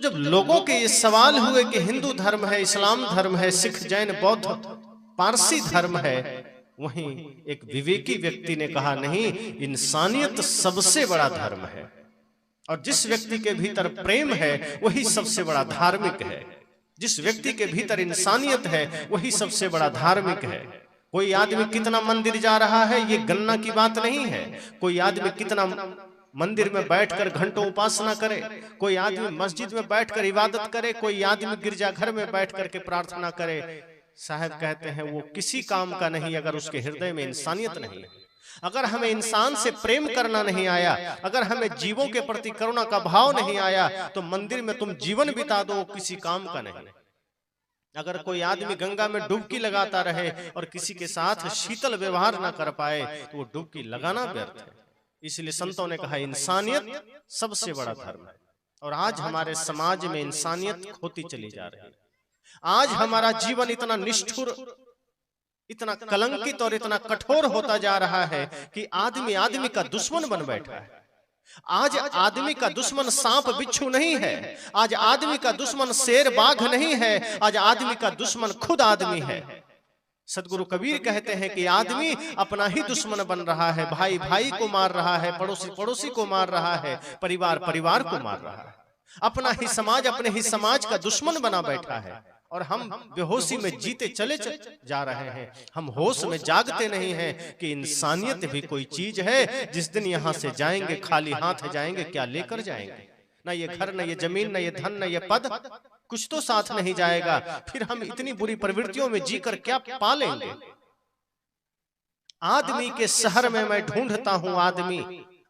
जब लोगों के ये सवाल हुए कि हिंदू धर्म है, इस्लाम धर्म है, सिख जैन बौद्ध पारसी धर्म है, वहीं एक विवेकी व्यक्ति ने कहा नहीं, इंसानियत सबसे बड़ा धर्म है और जिस व्यक्ति के भीतर प्रेम है वही सबसे बड़ा धार्मिक है। जिस व्यक्ति के भीतर इंसानियत है वही सबसे बड़ा धार्मिक है। कोई आदमी कितना मंदिर जा रहा है ये गणना की बात नहीं है। कोई आदमी कितना मंदिर में बैठकर घंटों उपासना करे, कोई आदमी मस्जिद में बैठकर इबादत करे, कोई आदमी गिरजाघर में बैठकर के प्रार्थना करे, साहब कहते हैं वो किसी काम का नहीं अगर उसके हृदय में इंसानियत नहीं है। अगर हमें इंसान से प्रेम करना नहीं आया, अगर हमें जीवों के प्रति करुणा का भाव नहीं आया, तो मंदिर में तुम जीवन बिता दो किसी काम का नहीं। अगर कोई आदमी गंगा में डुबकी लगाता रहे और किसी के साथ शीतल व्यवहार ना कर पाए तो वो डुबकी लगाना व्यर्थ है। इसलिए संतों ने कहा इंसानियत सबसे बड़ा धर्म है। और आज हमारे समाज में इंसानियत खोती चली जा रही है। आज हमारा जीवन इतना निष्ठुर, इतना कलंकित और इतना कठोर होता जा रहा है कि आदमी आदमी का दुश्मन बन बैठा है। आज आदमी का दुश्मन सांप बिच्छू नहीं है, आज आदमी का दुश्मन शेर बाघ नहीं है, आज आदमी का दुश्मन खुद आदमी है। सदगुरु कबीर कहते हैं कि आदमी अपना ही दुश्मन बन रहा है, भाई भाई को मार रहा है, पड़ोसी पड़ोसी को मार रहा है, परिवार परिवार को मार रहा है, अपना ही समाज अपने ही समाज का दुश्मन बना बैठा है। और हम बेहोशी में जीते चले जा रहे हैं, हम होश में जागते नहीं हैं कि इंसानियत भी कोई चीज है। जिस दिन यहाँ से जाएंगे खाली हाथ जाएंगे, क्या लेकर जाएंगे? ना ये घर, ना ये जमीन, ना ये धन, ना ये पद, कुछ तो साथ नहीं जाएगा। फिर हम इतनी बुरी प्रवृत्तियों में जीकर क्या पा लेंगे? आदमी के शहर में मैं ढूंढता हूं आदमी,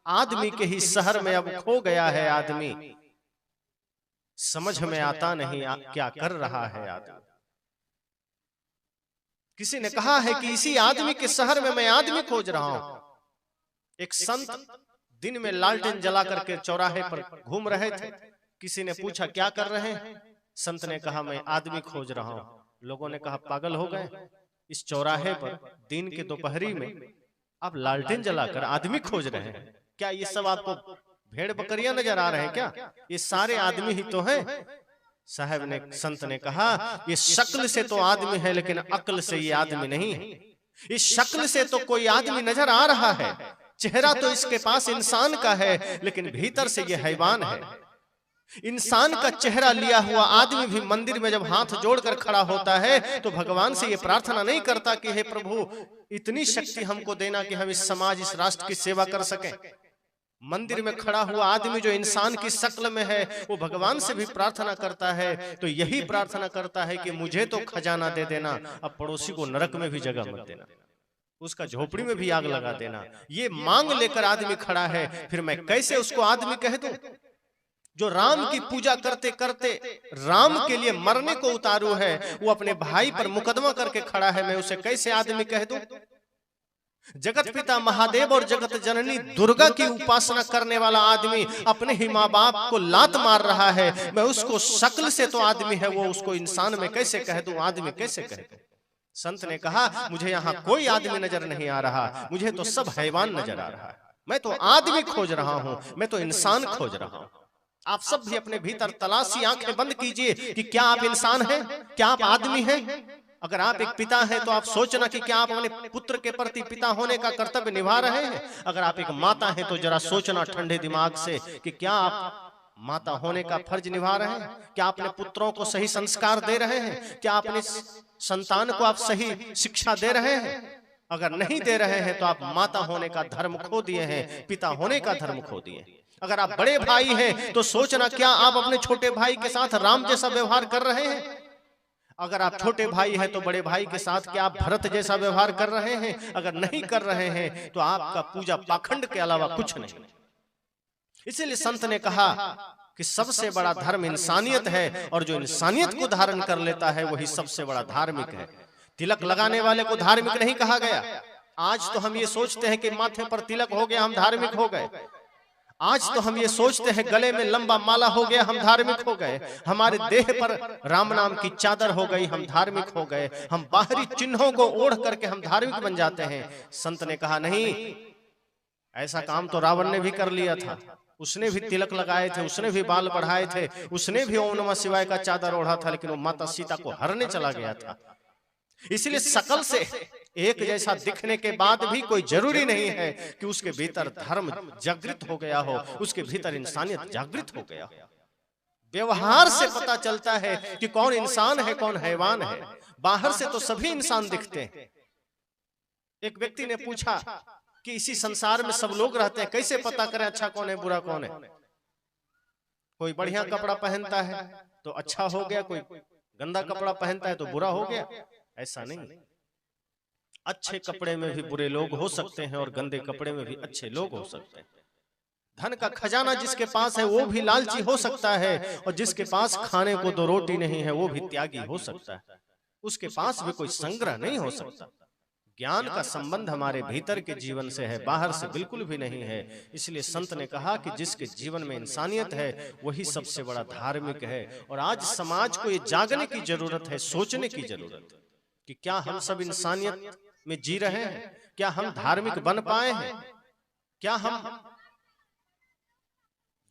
आदमी के ही शहर में अब खो गया है आदमी। समझ में आता नहीं क्या कर रहा है आदमी। किसी ने कहा है कि इसी आदमी के शहर में मैं आदमी खोज रहा हूं। एक संत दिन में लालटेन जला करके चौराहे पर घूम रहे थे। किसी ने पूछा क्या कर रहे हैं? संत ने कहा मैं आदमी खोज रहा हूं। लोगों ने कहा पागल हो गए, इस चौराहे पर दिन के दोपहरी में आप लालटेन जलाकर आदमी खोज रहे हैं? क्या ये सब आपको भेड़ बकरियां नजर आ रहे हैं क्या? ये सारे आदमी ही तो हैं। साहब ने, संत ने कहा ये शक्ल से तो आदमी है लेकिन अक्ल से ये आदमी नहीं है। इस शक्ल से तो कोई आदमी नजर आ रहा है, चेहरा तो इसके पास इंसान का है लेकिन भीतर से ये हैवान है। इंसान का चेहरा लिया हुआ आदमी भी मंदिर में जब हाथ जोड़कर खड़ा होता है तो भगवान से ये प्रार्थना नहीं करता कि हे प्रभु इतनी शक्ति हमको देना कि हम इस समाज इस राष्ट्र की सेवा कर सकें। मंदिर में खड़ा हुआ आदमी जो इंसान की शक्ल में है वो भगवान से भी प्रार्थना करता है, तो यही प्रार्थना करता है कि मुझे तो खजाना दे देना, अब पड़ोसी को नरक में भी जगह मत देना, उसका झोपड़ी में भी आग लगा देना। ये मांग लेकर आदमी खड़ा है, फिर मैं कैसे उसको आदमी कह दूं? जो राम की पूजा करते करते राम के लिए मरने को उतारू है, वो अपने भाई पर मुकदमा करके खड़ा है, मैं उसे कैसे आदमी कह दूं? जगत पिता महादेव और जगत जननी दुर्गा की उपासना करने वाला आदमी अपने ही माँ बाप को लात मार रहा है, मैं उसको शक्ल से तो आदमी है, वो उसको इंसान में कैसे कह दूं, आदमी कैसे कह दूं? संत ने कहा मुझे यहाँ कोई आदमी नजर नहीं आ रहा, मुझे तो सब हैवान नजर आ रहा है। मैं तो आदमी खोज रहा हूँ, मैं तो इंसान खोज रहा हूँ। आप सब भी अपने भीतर तलाशी आंखें बंद कीजिए कि क्या आप इंसान हैं, क्या आप आदमी हैं? अगर आप एक पिता हैं तो आप सोचना कि क्या आप अपने पुत्र के प्रति पिता होने का कर्तव्य निभा रहे हैं। अगर आप एक माता हैं तो जरा सोचना ठंडे दिमाग से कि क्या आप माता होने का फर्ज निभा रहे हैं? क्या अपने पुत्रों को सही संस्कार दे रहे हैं? क्या अपने संतान को आप सही शिक्षा दे रहे हैं? अगर नहीं दे रहे हैं तो आप माता होने का धर्म खो दिए हैं, पिता होने का धर्म खो दिए। अगर आप बड़े भाई हैं तो सोचना क्या आप अपने छोटे भाई के साथ राम जैसा व्यवहार कर रहे हैं? अगर आप छोटे भाई हैं तो बड़े भाई के साथ क्या आप भरत जैसा व्यवहार कर रहे हैं? अगर नहीं कर रहे हैं तो आपका पूजा पाखंड के अलावा कुछ नहीं। इसीलिए संत ने कहा कि सबसे बड़ा धर्म इंसानियत है, और जो इंसानियत को धारण कर लेता है वही सबसे बड़ा धार्मिक है। तिलक लगाने वाले को धार्मिक नहीं कहा गया। आज तो हम ये सोचते हैं कि माथे पर तिलक हो गया हम धार्मिक हो गए। आज तो हम ये सोचते हैं गले में लंबा माला हो गया हम धार्मिक हो गए। हमारे देह पर राम नाम की चादर हो गई हम धार्मिक हो गए। हम बाहरी चिन्हों को ओढ़ करके हम धार्मिक बन जाते हैं। संत ने कहा नहीं, ऐसा काम तो रावण ने भी कर लिया था। उसने भी तिलक लगाए थे, उसने भी बाल बढ़ाए थे, उसने भी ओम नमः शिवाय का चादर ओढ़ा था, लेकिन वो माता सीता को हरने चला गया था। इसलिए शकल से एक जैसा दिखने के बाद भी कोई जरूरी नहीं है कि उसके भीतर धर्म जागृत हो गया हो, उसके भीतर इंसानियत जागृत हो गया हो। व्यवहार से पता चलता है कि कौन इंसान है, कौन हैवान है। बाहर से तो सभी इंसान दिखते हैं। एक व्यक्ति ने पूछा कि इसी संसार में सब लोग रहते हैं, कैसे पता करें अच्छा कौन है, बुरा कौन है? कोई बढ़िया कपड़ा पहनता है तो अच्छा हो गया, कोई गंदा कपड़ा पहनता है तो बुरा हो गया। ऐसा नहीं, अच्छे कपड़े में भी बुरे लोग हो सकते हैं और गंदे कपड़े में भी अच्छे लोग हो सकते हैं। धन का खजाना जिसके पास है वो भी लालची हो सकता है, और जिसके पास खाने को 2 रोटी नहीं है वो भी त्यागी हो सकता है। उसके पास भी कोई संग्रह नहीं हो सकता। ज्ञान का संबंध हमारे भीतर के जीवन से है, बाहर से बिल्कुल भी नहीं है। इसलिए संत ने कहा कि जिसके जीवन में इंसानियत है वही सबसे बड़ा धार्मिक है। और आज समाज को ये जागने की जरूरत है, सोचने की जरूरत है कि क्या हम सब इंसानियत में जी रहे हैं? क्या हम धार्मिक बन पाए हैं? क्या हम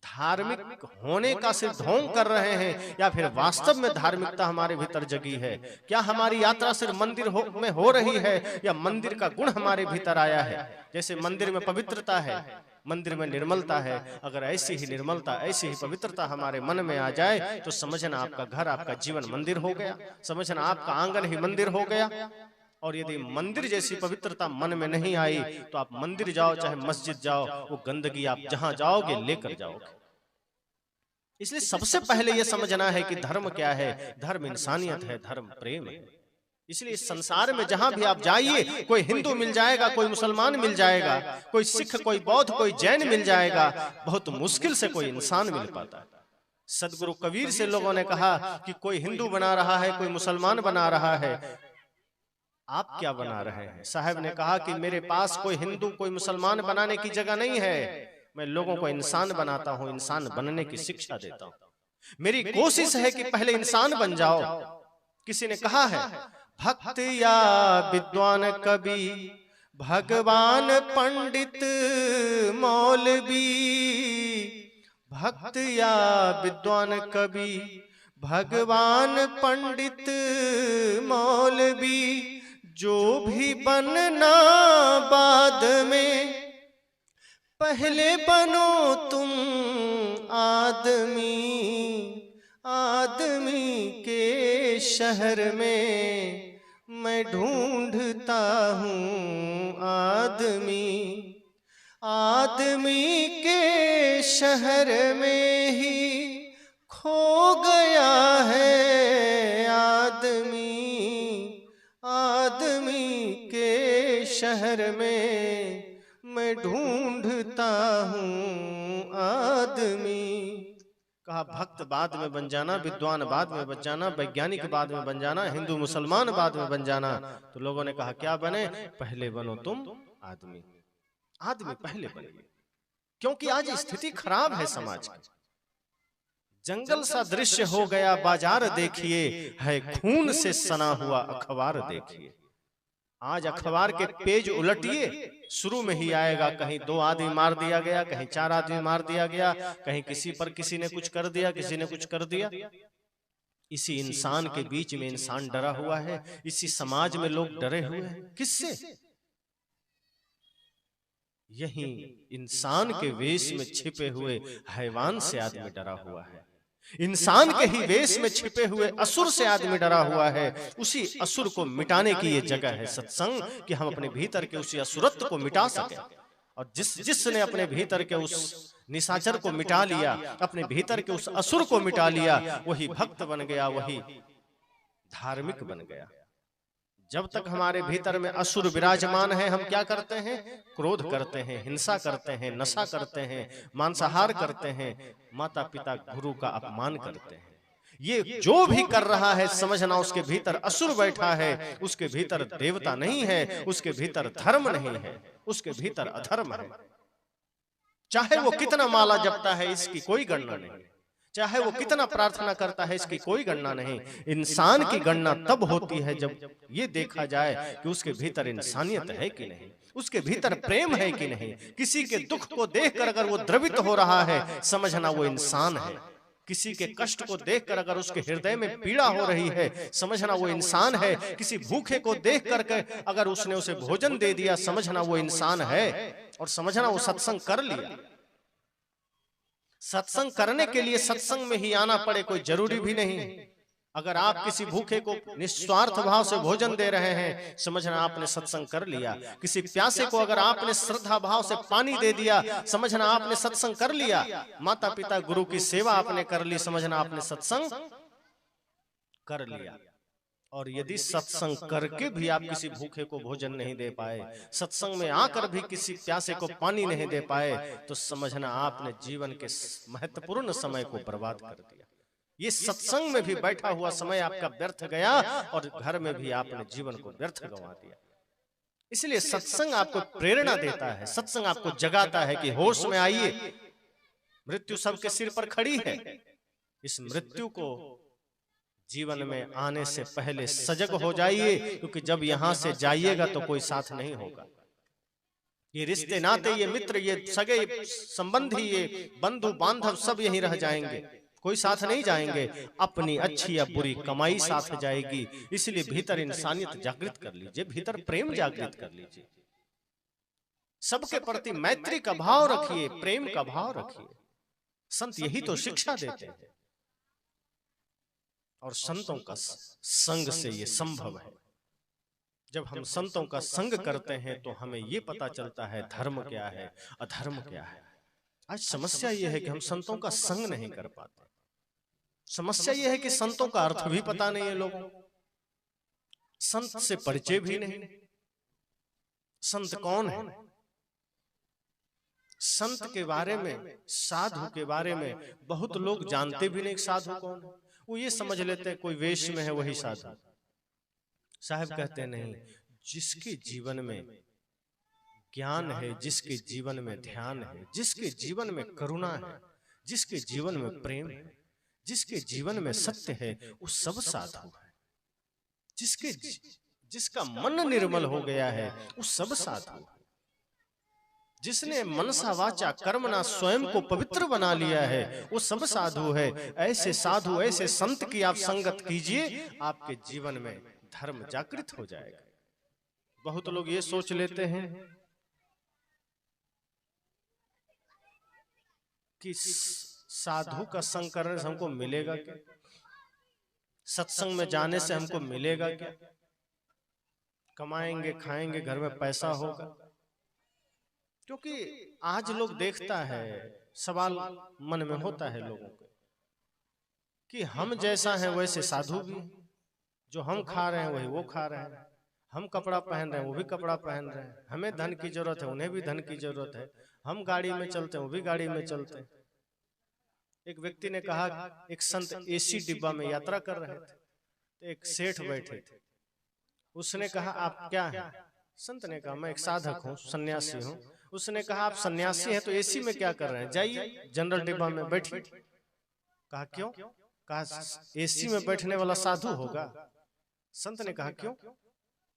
धार्मिक होने का सिर्फ ढोंग कर रहे हैं, या फिर वास्तव में धार्मिकता हमारे भीतर जगी है? क्या हमारी यात्रा सिर्फ मंदिर में हो रही है, या मंदिर का गुण हमारे भीतर आया है? जैसे मंदिर में पवित्रता है, मंदिर में निर्मलता है। अगर ऐसी ही निर्मलता, ऐसी ही पवित्रता हमारे मन में आ जाए तो समझना आपका घर, आपका जीवन मंदिर हो गया, समझना आपका आंगन ही मंदिर हो गया। और यदि मंदिर जैसी पवित्रता मन में नहीं आई तो आप मंदिर जाओ चाहे मस्जिद जाओ, वो गंदगी आप जहां जाओगे लेकर जाओगे। इसलिए सबसे पहले यह समझना है कि धर्म क्या है। धर्म इंसानियत है, धर्म प्रेम है। इसलिए इस संसार में जहां भी आप जाइए, कोई हिंदू मिल जाएगा, कोई मुसलमान मिल जाएगा, कोई सिख, कोई बौद्ध, कोई जैन मिल जाएगा, बहुत मुश्किल से कोई इंसान मिल पाता है। सदगुरु कबीर से लोगों ने कहा कि कोई हिंदू बना रहा है, कोई मुसलमान बना रहा है, आप क्या बना रहे हैं? साहब ने कहा कि मेरे पास कोई हिंदू, कोई मुसलमान बनाने की जगह नहीं है, मैं लोगों को इंसान बनाता हूं, इंसान बनने की शिक्षा देता हूं। मेरी कोशिश है कि पहले इंसान बन जाओ। किसी ने कहा है, भक्त या विद्वान कवि, भगवान पंडित मौलवी। भक्त या विद्वान कवि, भगवान पंडित मौलवी, जो भी बनना बाद में, पहले बनो तुम आदमी। आदमी के शहर में मैं ढूंढता हूँ आदमी। आदमी के शहर में ही खो गया है आदमी। आदमी के शहर में मैं ढूंढता हूँ आदमी। कहा भक्त बाद में बन जाना, विद्वान बाद में बन जाना, वैज्ञानिक बाद में बन जाना, हिंदू मुसलमान बाद में बन जाना। तो लोगों ने कहा क्या बने? पहले बनो तुम आदमी। आदमी पहले बने, क्योंकि आज स्थिति खराब है समाज की। जंगल सा दृश्य हो गया बाजार देखिए, है खून से सना हुआ अखबार देखिए। आज अखबार के पेज उलटिए, शुरू में ही आएगा कहीं 2 आदमी मार दिया गया, कहीं 4 आदमी मार दिया गया, कहीं किसी पर किसी ने कुछ कर दिया, किसी ने कुछ कर दिया। इसी इंसान के बीच में इंसान डरा हुआ है, इसी समाज में लोग डरे हुए हैं। किससे? यही इंसान के वेश में छिपे हुए हैवान से आदमी डरा हुआ है। इंसान के ही वेश में छिपे हुए असुर से आदमी डरा हुआ है। उसी असुर को मिटाने की ये जगह है सत्संग, कि हम अपने भीतर के उसी असुरत्व को मिटा सके। और जिसने अपने भीतर के उस निशाचर को मिटा लिया, अपने भीतर के उस असुर को मिटा लिया, वही भक्त बन गया, वही धार्मिक बन गया। जब तक हमारे भीतर में असुर विराजमान है, हम क्या करते हैं? क्रोध करते हैं, हिंसा करते हैं, नशा करते हैं, मांसाहार करते हैं, माता पिता गुरु का अपमान करते हैं। ये जो भी कर रहा है समझना उसके भीतर असुर बैठा है, उसके भीतर देवता नहीं है, उसके भीतर धर्म नहीं है, उसके भीतर अधर्म है। चाहे वो कितना माला जपता है इसकी कोई गणना नहीं, चाहे वो कितना प्रार्थना करता है, इसकी कोई गणना नहीं। इंसान की गणना तब होती है जब ये देखा जाए कि उसके भीतर इंसानियत है कि नहीं, उसके भीतर प्रेम है कि नहीं। किसी के दुख को देखकर अगर वो द्रवित हो रहा है, समझना वो इंसान है। किसी के कष्ट को देखकर अगर उसके हृदय में पीड़ा हो रही है, समझना वो इंसान है। किसी भूखे को देख करके अगर उसने उसे भोजन दे दिया, समझना वो इंसान है। और समझना वो सत्संग कर लिया। सत्संग करने के लिए सत्संग में ही आना पड़े कोई जरूरी भी नहीं। अगर आप किसी भूखे को निस्वार्थ भाव से भोजन दे रहे हैं, समझना आपने सत्संग कर लिया। किसी प्यासे को अगर आपने श्रद्धा भाव से पानी दे दिया, समझना आपने सत्संग कर लिया। माता पिता गुरु की सेवा आपने कर ली, समझना आपने सत्संग कर लिया। और यदि सत्संग करके भी आप किसी भूखे को भोजन नहीं दे पाए, सत्संग में आकर भी किसी प्यासे को पानी नहीं दे पाए, तो समझना आपने जीवन के महत्वपूर्ण समय को बर्बाद कर दिया। ये सत्संग में भी बैठा हुआ समय आपका व्यर्थ गया और घर में भी आपने जीवन को व्यर्थ गंवा दिया। इसलिए सत्संग आपको प्रेरणा देता है, सत्संग आपको जगाता है कि होश में आइए, मृत्यु सबके सिर पर खड़ी है। इस मृत्यु को जीवन में आने से पहले सजग हो जाइए, क्योंकि जब यहां से जाइएगा तो कोई साथ नहीं होगा। ये रिश्ते नाते, ये मित्र, ये सगे संबंधी, ये बंधु बांधव सब यहीं रह जाएंगे, कोई साथ नहीं जाएंगे। अपनी अच्छी या बुरी कमाई साथ जाएगी। इसलिए भीतर इंसानियत जागृत कर लीजिए, भीतर प्रेम जागृत कर लीजिए। सबके प्रति मैत्री का भाव रखिए, प्रेम का भाव रखिए। संत यही तो शिक्षा देते हैं और संतों का संग से ये संभव है। जब हम संतों का संग करते हैं तो हमें ये पता चलता है धर्म क्या है, अधर्म क्या है। आज समस्या ये है कि हम संतों का संग नहीं कर पाते। समस्या ये है कि संतों का अर्थ भी पता नहीं है लोगों को, संत से परिचय भी नहीं। संत कौन है? संत के बारे में, साधु के बारे में बहुत लोग जानते भी नहीं साधु कौन है। वो ये समझ लेते हैं कोई वेश में है वही साधु। साहब कहते नहीं, जिसके जीवन में ज्ञान है, जिसके जीवन में ध्यान है, जिसके जीवन में करुणा है, जिसके जीवन में प्रेम है, जिसके जीवन में सत्य है, वो सब साधु है। जिसका मन निर्मल हो गया है वो सब साधु है। जिसने मनसा वाचा कर्मणा स्वयं को पवित्र बना लिया है वो सब साधु है। ऐसे साधु, ऐसे संत की आप संगत कीजिए, आपके जीवन में धर्म जागृत हो जाएगा। बहुत लोग ये सोच लेते हैं कि साधु का संग करने से हमको मिलेगा क्या, सत्संग में जाने से हमको मिलेगा क्या, कमाएंगे खाएंगे घर में पैसा होगा। क्योंकि आज लोग देखता है, सवाल मन में होता है लोगों को कि हम जैसा हैं वैसे साधु भी, जो हम खा रहे हैं वही वो खा रहे हैं, हम कपड़ा पहन रहे हैं वो भी कपड़ा पहन रहे हैं, हमें धन की जरूरत है उन्हें भी धन की जरूरत है, हम गाड़ी में चलते हैं वो भी गाड़ी में चलते हैं। एक व्यक्ति ने कहा, एक संत एसी डिब्बा में यात्रा कर रहे थे, तो एक सेठ बैठे थे। उसने कहा आप क्या हैं? संत ने कहा मैं एक साधक हूँ, सन्यासी हूँ। उसने कहा आप सन्यासी हैं तो एसी में क्या कर रहे हैं, जाइए जनरल डिब्बा में बैठिए। कहा क्यों? कहा एसी में बैठने वाला साधु होगा। संत ने कहा क्यों?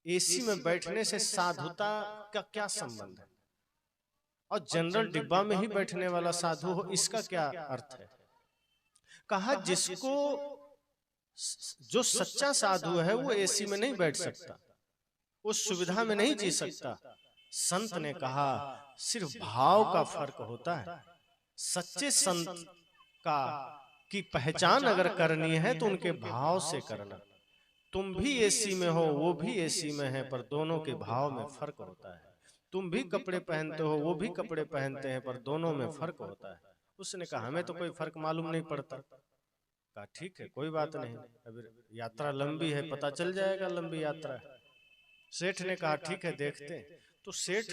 एसी में बैठने से साधुता का क्या संबंध है, और जनरल डिब्बा में ही बैठने वाला साधु हो इसका क्या अर्थ है? कहा जिसको, जो सच्चा साधु है वो एसी में नहीं बैठ सकता, उस सुविधा में नहीं जी सकता। संत ने कहा सिर्फ भाव का फर्क होता है। सच्चे संत का की पहचान अगर करनी है तो उनके भाव से करना। तुम भी एसी में हो वो भी एसी में है, पर दोनों के भाव में फर्क होता है। तुम भी कपड़े पहनते हो वो भी कपड़े पहनते हैं, पर दोनों में फर्क होता है। उसने कहा हमें तो कोई फर्क मालूम नहीं पड़ता। कहा ठीक है कोई बात नहीं, अभी यात्रा लंबी है, पता चल जाएगा लंबी यात्रा है। सेठ ने कहा ठीक है देखते हैं। तो सेठ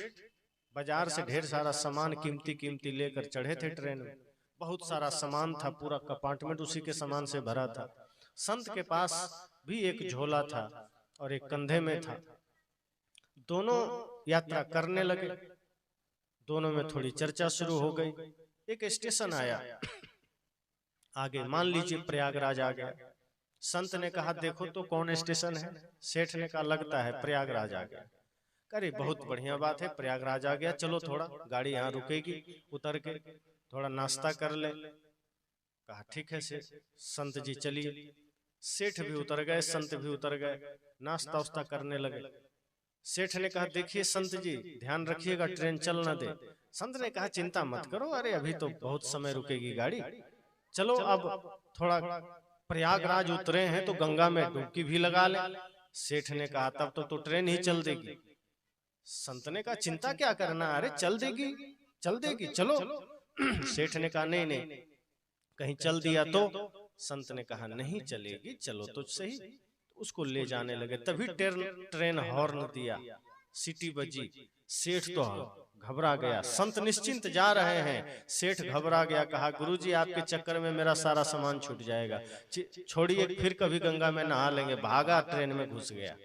बाजार से ढेर सारा सामान कीमती कीमती लेकर चढ़े थे ट्रेन में। बहुत सारा सामान था, पूरा कंपार्टमेंट उसी के सामान से भरा था। संत के पास भी एक झोला था और एक कंधे में था। दोनों यात्रा करने लगे। दोनों में थोड़ी चर्चा शुरू हो गई। एक स्टेशन आया, आगे मान लीजिए प्रयागराज आ गया। संत ने कहा देखो तो कौन स्टेशन है? सेठ ने कहा लगता है प्रयागराज आ गया। अरे बहुत बढ़िया बात है, प्रयागराज आ गया, चलो थोड़ा गाड़ी यहाँ रुकेगी, उतर के थोड़ा नाश्ता कर ले। कहा ठीक है सेठ। संत जी चलिए। सेठ भी उतर गए, संत भी उतर गए, नाश्ता उस्ता करने लगे। सेठ ने कहा देखिए संत जी ध्यान रखिएगा ट्रेन चल न दे। संत ने कहा चिंता मत करो, अरे अभी तो बहुत समय रुकेगी गाड़ी, चलो अब थोड़ा प्रयागराज उतरे हैं तो गंगा में डुबकी भी लगा ले। सेठ ने कहा तब तो ट्रेन ही चल देगी। संत ने कहा चिंता क्या करना, अरे चल देगी चल देगी चलो। सेठ ने कहा नहीं नहीं, कहीं चल दिया तो? संत ने कहा नहीं चलेगी, चलो तो सही। उसको ले जाने लगे, तभी ट्रेन हॉर्न दिया, सीटी बजी। सेठ तो घबरा गया, संत निश्चिंत जा रहे हैं, सेठ घबरा गया, कहा गुरुजी आपके चक्कर में मेरा सारा सामान छूट जाएगा, छोड़िए फिर कभी गंगा में नहा लेंगे। भागा, ट्रेन में घुस गया।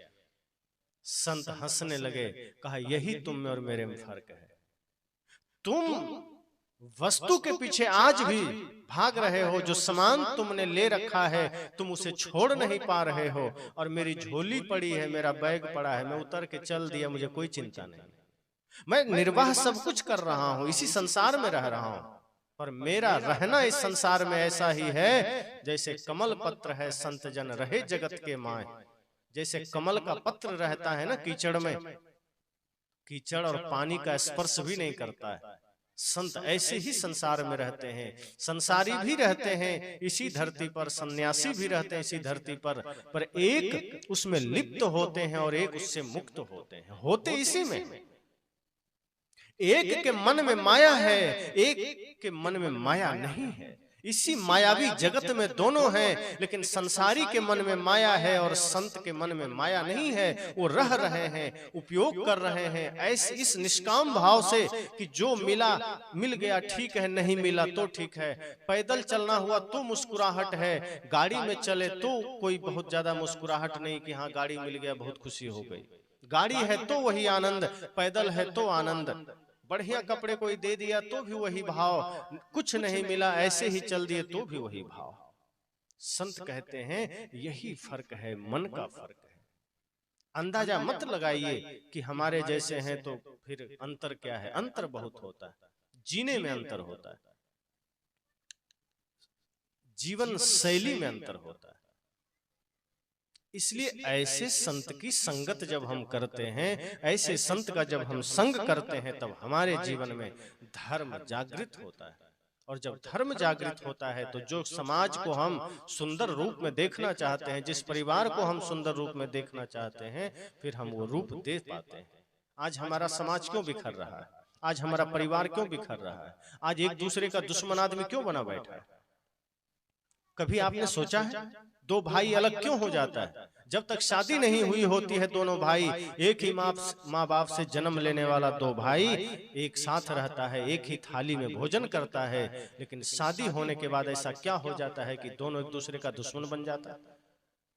संत हंसने लगे, कहा यही तुम में और मेरे में फर्क है। तुम वस्तु के पीछे आज भी भाग रहे हो, जो सामान तुमने ले रखा है तुम उसे छोड़ नहीं पा रहे हो, और मेरी झोली पड़ी है, मेरा बैग पड़ा है, मैं उतर के चल दिया, मुझे कोई चिंता नहीं, मैं निर्वाह सब कुछ कर रहा हूं, इसी संसार में रह रहा हूं, पर मेरा रहना इस संसार में ऐसा ही है जैसे कमल पत्र है संत जन रहे जगत के माए। जैसे कमल का पत्र रहता है ना कीचड़ में, कीचड़ और पानी का स्पर्श भी नहीं करता है, संत ऐसे ही संसार में रहते हैं। संसारी भी रहते हैं इसी धरती पर, सन्यासी भी रहते हैं इसी धरती पर एक उसमें लिप्त होते हैं और एक उससे मुक्त होते हैं, होते इसी में। एक के मन में माया है, एक के मन में माया नहीं है, इसी मायावी जगत में दोनों हैं, लेकिन संसारी के मन में माया है और संत के मन में माया नहीं है। वो रह रहे हैं, उपयोग कर रहे हैं ऐसे इस निष्काम भाव से कि जो मिला मिल गया ठीक है, नहीं मिला तो ठीक है। पैदल चलना हुआ तो मुस्कुराहट है, गाड़ी में चले तो कोई बहुत ज्यादा मुस्कुराहट नहीं कि हाँ गाड़ी मिल गया बहुत खुशी हो गई। गाड़ी है तो वही आनंद, पैदल है तो आनंद, बढ़िया कपड़े कोई दे दिया तो भी वही भाव, कुछ नहीं मिला ऐसे ही चल दिए तो भी वही भाव। संत कहते हैं यही फर्क है, मन का फर्क है। अंदाजा मत लगाइए कि हमारे जैसे हैं तो फिर अंतर क्या है, अंतर बहुत होता है, जीने में अंतर होता है, जीवन शैली में अंतर होता है। इसलिए ऐसे संत की संगत जब हम करते हैं, ऐसे संत का जब हम संग करते हैं, तब हमारे जीवन में धर्म जागृत होता है। और जब धर्म जागृत होता है तो जो समाज को हम सुंदर रूप में देखना चाहते हैं, जिस परिवार को हम सुंदर रूप में देखना चाहते हैं, फिर हम वो रूप दे पाते हैं। आज हमारा समाज क्यों बिखर रहा है, आज हमारा परिवार क्यों बिखर रहा है, आज एक दूसरे का दुश्मन आदमी क्यों बना बैठा है? कभी आपने सोचा है दो भाई अलग क्यों हो जाता है? जब तक शादी नहीं हुई होती है दोनों भाई, एक ही माँ बाप से जन्म लेने वाला दो भाई एक साथ रहता है, एक ही थाली में भोजन करता है, लेकिन शादी होने के बाद ऐसा क्या हो जाता है कि दोनों एक दूसरे का दुश्मन बन जाता है।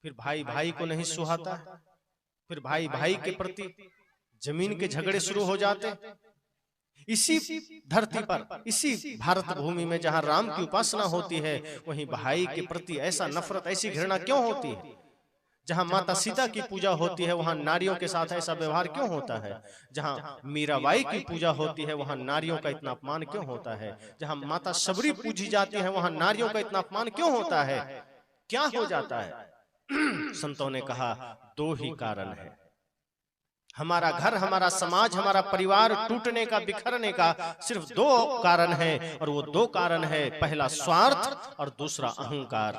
फिर भाई भाई को नहीं सुहाता है, फिर भाई भाई के प्रति जमीन के झगड़े शुरू हो जाते। इसी धरती पर, इसी भारत भूमि में जहां राम की उपासना होती है, वहीं भाई के प्रति ऐसा नफरत, ऐसी घृणा क्यों होती है? जहां माता सीता की पूजा होती है वहां नारियों के साथ ऐसा व्यवहार क्यों होता है? जहां मीराबाई की पूजा होती है वहां नारियों का इतना अपमान क्यों होता है? जहां माता शबरी पूजी जाती है वहां नारियों का इतना अपमान क्यों होता है? क्या हो जाता है? संतों ने कहा दो ही कारण है, हमारा घर, हमारा समाज, हमारा परिवार टूटने का, बिखरने का सिर्फ दो कारण है, और वो दो कारण है, पहला स्वार्थ और दूसरा अहंकार।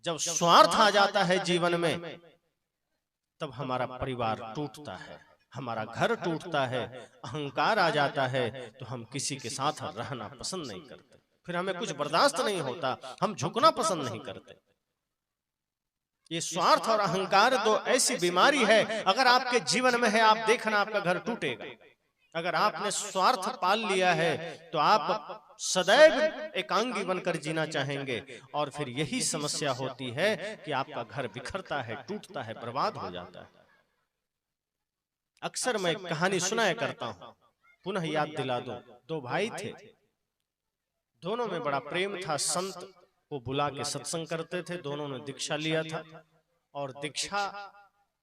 जब स्वार्थ आ जाता है जीवन में तब हमारा परिवार टूटता है, हमारा घर टूटता है। अहंकार आ जाता है तो हम किसी के साथ रहना पसंद नहीं करते, फिर हमें कुछ बर्दाश्त नहीं होता, हम झुकना पसंद नहीं करते। ये स्वार्थ और अहंकार दो ऐसी बीमारी है, अगर आपके जीवन में है आप देखना आपका घर टूटेगा। अगर आपने स्वार्थ पाल लिया है तो आप सदैव एकांगी बनकर जीना चाहेंगे, और फिर यही समस्या होती है कि आपका घर बिखरता है, टूटता है, बर्बाद हो जाता है। अक्सर मैं कहानी सुनाया करता हूं, पुनः याद दिला दूं। दो भाई थे, दोनों में बड़ा प्रेम था। संत को बुला के सत्संग करते थे। दोनों ने दीक्षा लिया था और दीक्षा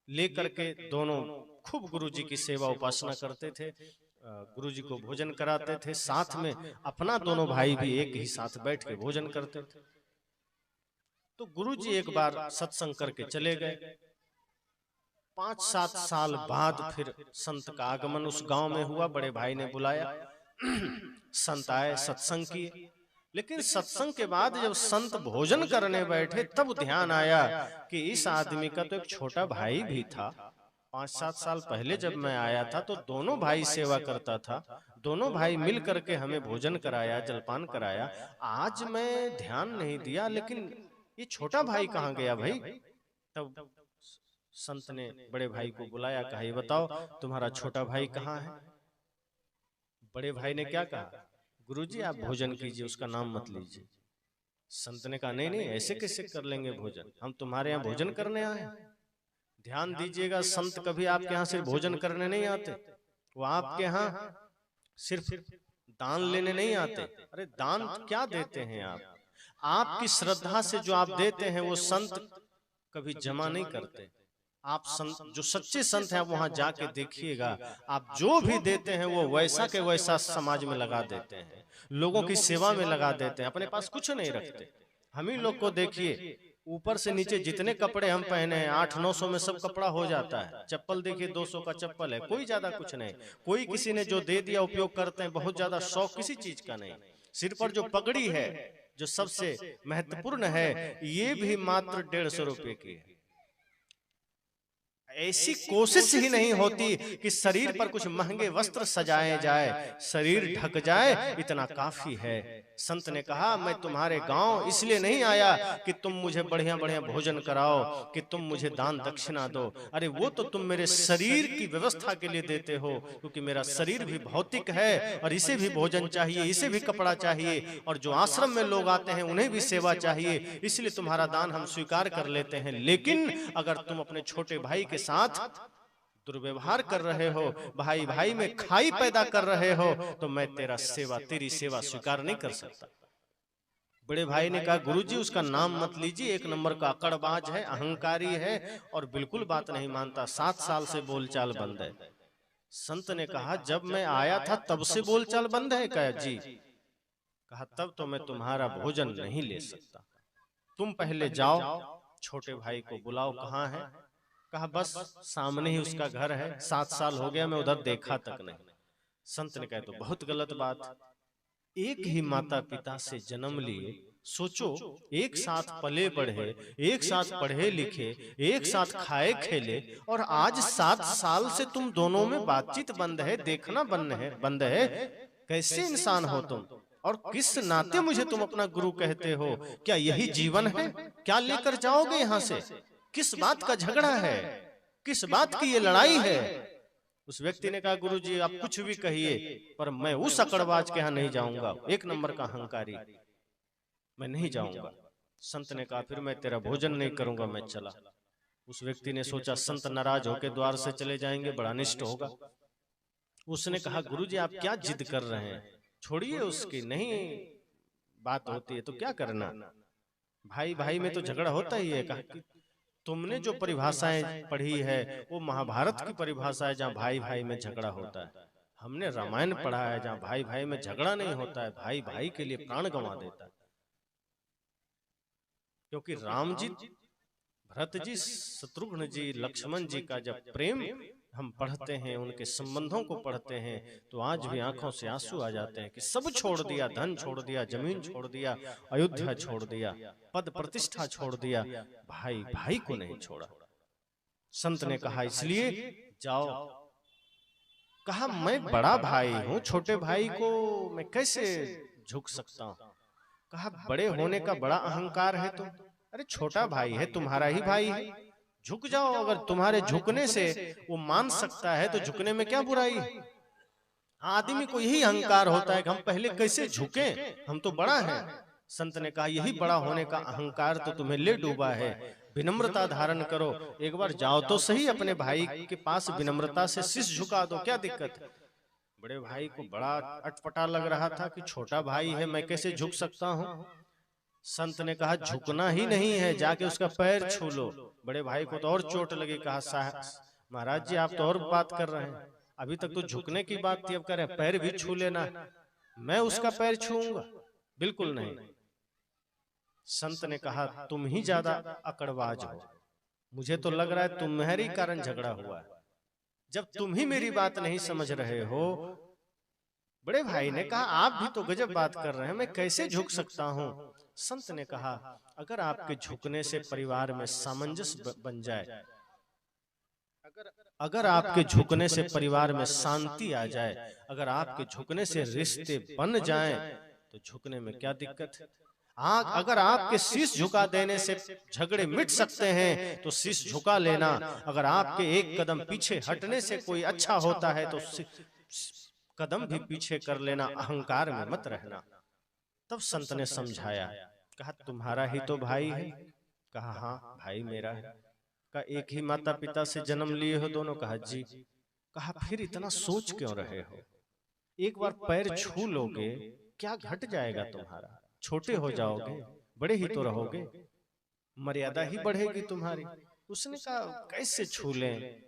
लेकर के दोनों खूब गुरुजी की सेवा उपासना करते थे, गुरुजी को भोजन कराते थे, साथ में अपना दोनों भाई भी एक ही साथ बैठ के भोजन करते थे। तो गुरुजी एक बार सत्संग करके चले गए। 5-7 साल बाद फिर संत का आगमन उस गांव में हुआ। बड़े भाई ने बुलाया, संत आए, सत्संग किए। लेकिन सत्संग के बाद जब संत भोजन करने बैठे तब ध्यान आया कि इस आदमी का तो एक छोटा भाई भी था। 5-7 साल पहले जब मैं आया था तो दोनों भाई सेवा करता था, दोनों भाई मिल करके हमें भोजन कराया, जलपान कराया। आज मैं ध्यान नहीं दिया, लेकिन ये छोटा भाई कहाँ गया भाई? तब संत ने बड़े भाई को बुलाया, कहा ये बताओ तुम्हारा छोटा भाई कहाँ है? बड़े भाई ने क्या कहा? गुरुजी आप भोजन कीजिए, उसका नाम मत लीजिए। संत ने कहा नहीं नहीं, ऐसे कैसे कर लेंगे भोजन, हम तुम्हारे यहाँ भोजन करने आए। ध्यान दीजिएगा, संत कभी आपके यहाँ सिर्फ भोजन करने नहीं आते, वो आपके यहाँ सिर्फ दान लेने नहीं आते। अरे दान क्या देते हैं आप? आपकी श्रद्धा से जो आप देते हैं वो संत कभी जमा नहीं करते। आप संत, जो सच्चे संत हैं, आप वहां जाके देखिएगा, आप जो भी देते हैं वो वैसा के वैसा समाज में लगा देते हैं, लोगों की सेवा में लगा देते हैं, अपने पास कुछ नहीं रखते। हम ही लोग को देखिए, ऊपर से नीचे जितने कपड़े हम पहने हैं 800-900 में सब कपड़ा हो जाता है। चप्पल देखिए 200 का चप्पल है, कोई ज्यादा कुछ नहीं। कोई किसी ने जो दे दिया उपयोग करते हैं, बहुत ज्यादा शौक किसी चीज का नहीं। सिर पर जो पगड़ी है, जो सबसे महत्वपूर्ण है, ये भी मात्र 150 रुपए की है। ऐसी कोशिश ही नहीं होती कि शरीर पर कुछ महंगे वस्त्र सजाए जाए, शरीर ढक जाए, इतना काफी है। संत ने कहा मैं तुम्हारे गांव इसलिए नहीं आया कि तुम मुझे बढ़िया बढ़िया भोजन कराओ, कि तुम मुझे दान दक्षिणा दो। अरे वो तो तुम मेरे शरीर की व्यवस्था के लिए देते हो, क्योंकि मेरा शरीर भी भौतिक है और इसे भी भोजन चाहिए, इसे भी कपड़ा चाहिए, और जो आश्रम में लोग आते हैं उन्हें भी सेवा चाहिए, इसलिए तुम्हारा दान हम स्वीकार कर लेते हैं। लेकिन अगर तुम अपने छोटे भाई के साथ दुर्व्यवहार कर रहे हो, भाई भाई में खाई पैदा कर रहे हो, तो मैं तेरी सेवा स्वीकार नहीं कर सकता। बड़े भाई ने कहा गुरुजी उसका नाम मत लीजिए, एक नंबर का अकड़बाज है, अहंकारी है और बिल्कुल बात नहीं मानता, 7 साल से बोलचाल बंद है। संत ने कहा जब मैं आया था तब से बोलचाल बंद है? कहा जी। कहा तब तो मैं तुम्हारा भोजन नहीं ले सकता, तुम पहले जाओ, छोटे भाई को बुलाओ, कहाँ है? कहा बस सामने ही उसका घर है, 7 साल हो गया मैं उधर देखा तक नहीं। संत ने कहा तो बहुत गलत बात, एक ही माता पिता से जन्म लिए, सोचो एक साथ पले बढ़े, एक साथ पढ़े लिखे, एक साथ खाए खेले, और आज 7 साल से तुम दोनों में बातचीत बंद है, देखना बंद है। कैसे इंसान हो तुम, और किस नाते मुझे तुम अपना गुरु कहते हो? क्या यही जीवन है? क्या लेकर जाओगे यहाँ से? किस बात का झगड़ा है? किस बात की ये लड़ाई है? उस व्यक्ति ने कहा गुरुजी आप कुछ भी कहिए, पर मैं उस अकड़बाज के यहाँ नहीं जाऊंगा, एक नंबर का अहंकारी, मैं नहीं जाऊंगा। संत ने कहा फिर मैं तेरा भोजन नहीं करूंगा, मैं चला। उस व्यक्ति ने सोचा संत नाराज होकर द्वार से चले जाएंगे, बड़ा अनिष्ट होगा। उसने कहा गुरुजी आप क्या जिद कर रहे हैं, छोड़िए उसकी, नहीं बात होती है तो क्या करना, भाई भाई में तो झगड़ा होता ही है। कहा तुमने जो परिभाषाएं पढ़ी है वो महाभारत की परिभाषा है, जहाँ भाई भाई में झगड़ा होता है। हमने रामायण पढ़ा है जहाँ भाई भाई में झगड़ा नहीं होता है, भाई भाई के लिए प्राण गंवा देता है। क्योंकि राम जी, भरत जी, शत्रुघ्न जी, लक्ष्मण जी का जब प्रेम हम पढ़ते हैं, उनके संबंधों को पढ़ते हैं, तो आज भी आंखों से आंसू आ जाते हैं कि सब छोड़ दिया, धन छोड़ दिया, जमीन छोड़ दिया, अयोध्या छोड़ दिया, पद प्रतिष्ठा छोड़ दिया, भाई भाई को नहीं छोड़ा। संत ने कहा इसलिए जाओ। कहा मैं बड़ा भाई हूं, छोटे भाई को मैं कैसे झुक सकता हूं? कहा बड़े होने का बड़ा अहंकार है तुम। अरे छोटा भाई है, तुम्हारा ही भाई है, झुक जाओ। अगर तुम्हारे झुकने से वो मान सकता है तो झुकने में क्या बुराई है? आदमी को यही अहंकार होता है कि हम पहले कैसे झुके, हम तो बड़ा हैं। संत ने कहा यही बड़ा होने का अहंकार तो तुम्हें ले डूबा है, विनम्रता धारण करो। एक बार जाओ तो सही अपने भाई के पास, विनम्रता से शीश झुका दो, क्या दिक्कत है? बड़े भाई को बड़ा अटपटा लग रहा था कि छोटा भाई है, मैं कैसे झुक सकता हूँ। संत ने कहा झुकना ही नहीं है, जाके उसका पैर छू लो। बड़े भाई को तो और चोट लगी। कहा महाराज जी आप तो और बात कर रहे हैं, अभी तक तो झुकने की बात थी, अब कह रहे हैं पैर भी छू लेना, मैं उसका पैर छूऊंगा? बिल्कुल नहीं। संत ने कहा तुम ही ज्यादा अकड़बाज हो, मुझे तो लग रहा है तुम्हारी कारण झगड़ा हुआ है, जब तुम ही मेरी बात नहीं समझ रहे हो। बड़े भाई ने कहा आप भी तो गजब बात कर रहे हैं, मैं कैसे झुक सकता हूं? संत ने कहा अगर आपके झुकने से परिवार में सामंजस्य बन जाए, अगर आपके झुकने से परिवार में शांति आ जाए, अगर आपके झुकने से रिश्ते बन जाएं, तो झुकने में क्या दिक्कत है? अगर आपके शीश झुका देने से झगड़े मिट सकते हैं तो शीश झुका लेना। अगर आपके एक कदम पीछे हटने से कोई अच्छा होता है तो कदम भी पीछे कर लेना, अहंकार में मत रहना। तब संत ने समझाया, कहा तुम्हारा ही तो भाई है? कहा हाँ भाई मेरा है। कहा एक ही माता पिता से जन्म लिए हो दोनों? कहा जी। कहा फिर इतना सोच क्यों रहे हो? एक बार पैर छू लोगे क्या घट जाएगा तुम्हारा? छोटे हो जाओगे, बड़े ही तो रहोगे, मर्यादा ही बढ़ेगी तुम्हारी। उसने कहा कैसे छू लें?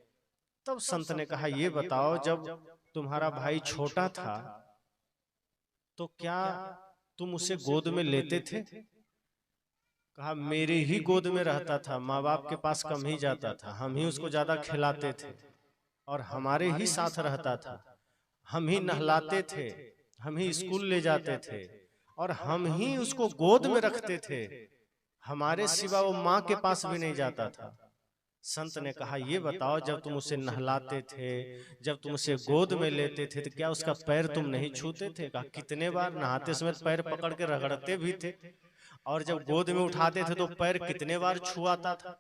तब संत ने कहा ये बताओ जब तुम्हारा भाई छोटा था तो क्या तुम उसे गोद में लेते थे? कहा मेरे ही गोद में रहता था, माँ बाप के पास कम ही जाता था, हम ही उसको ज्यादा खिलाते थे और हमारे ही साथ रहता था, हम ही नहलाते थे, हम ही स्कूल ले जाते थे और हम ही उसको गोद में रखते थे, हमारे सिवा वो माँ के पास भी नहीं जाता था। संत ने कहा ये बताओ जब तुम उसे नहलाते थे, जब तुम उसे गोद में लेते थे तो क्या उसका पैर तुम नहीं छूते थे? कहा कितने बार, नहाते समय पैर पकड़ के रगड़ते भी थे, और जब गोद में उठाते थे तो पैर कितने बार छुआता था।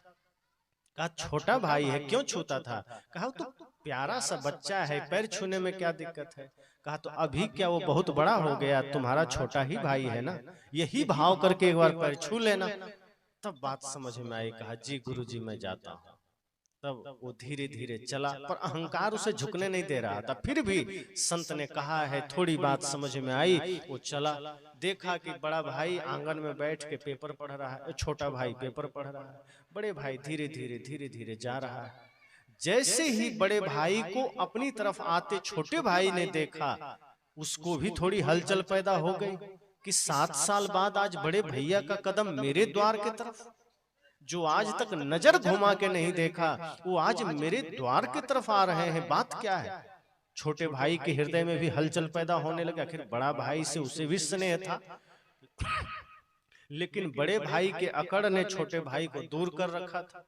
कहा छोटा भाई है क्यों छूता था? कहा तो प्यारा सा बच्चा है, पैर छूने में क्या दिक्कत है? कहा तो अभी क्या वो बहुत बड़ा हो गया, तुम्हारा छोटा ही भाई है ना, यही भाव करके एक बार पैर छू लेना। तब बात समझ में आई। कहा जी गुरुजी मैं जाता हूँ। तब वो धीरे धीरे चला, पर अहंकार उसे झुकने नहीं दे रहा था। फिर भी संत ने कहा है थोड़ी बात समझ में आई, वो चला, देखा कि बड़ा भाई आंगन में बैठ के पेपर पढ़ रहा है, छोटा भाई पेपर पढ़ रहा है, बड़े भाई धीरे धीरे जा रहा है। जैसे ही बड़े भाई को अपनी तरफ आते छोटे भाई ने देखा, उसको भी थोड़ी हलचल पैदा हो गई कि 7 साल बाद आज बड़े भैया का कदम मेरे द्वार की तरफ, जो आज तक नजर घुमा के नहीं देखा वो आज मेरे द्वार की तरफ आ रहे हैं, बात क्या है? छोटे भाई के हृदय में भी हलचल पैदा होने लगा। आखिर बड़ा भाई से उसे भी स्नेह था, लेकिन बड़े भाई के अकड़ ने छोटे भाई को दूर कर रखा था,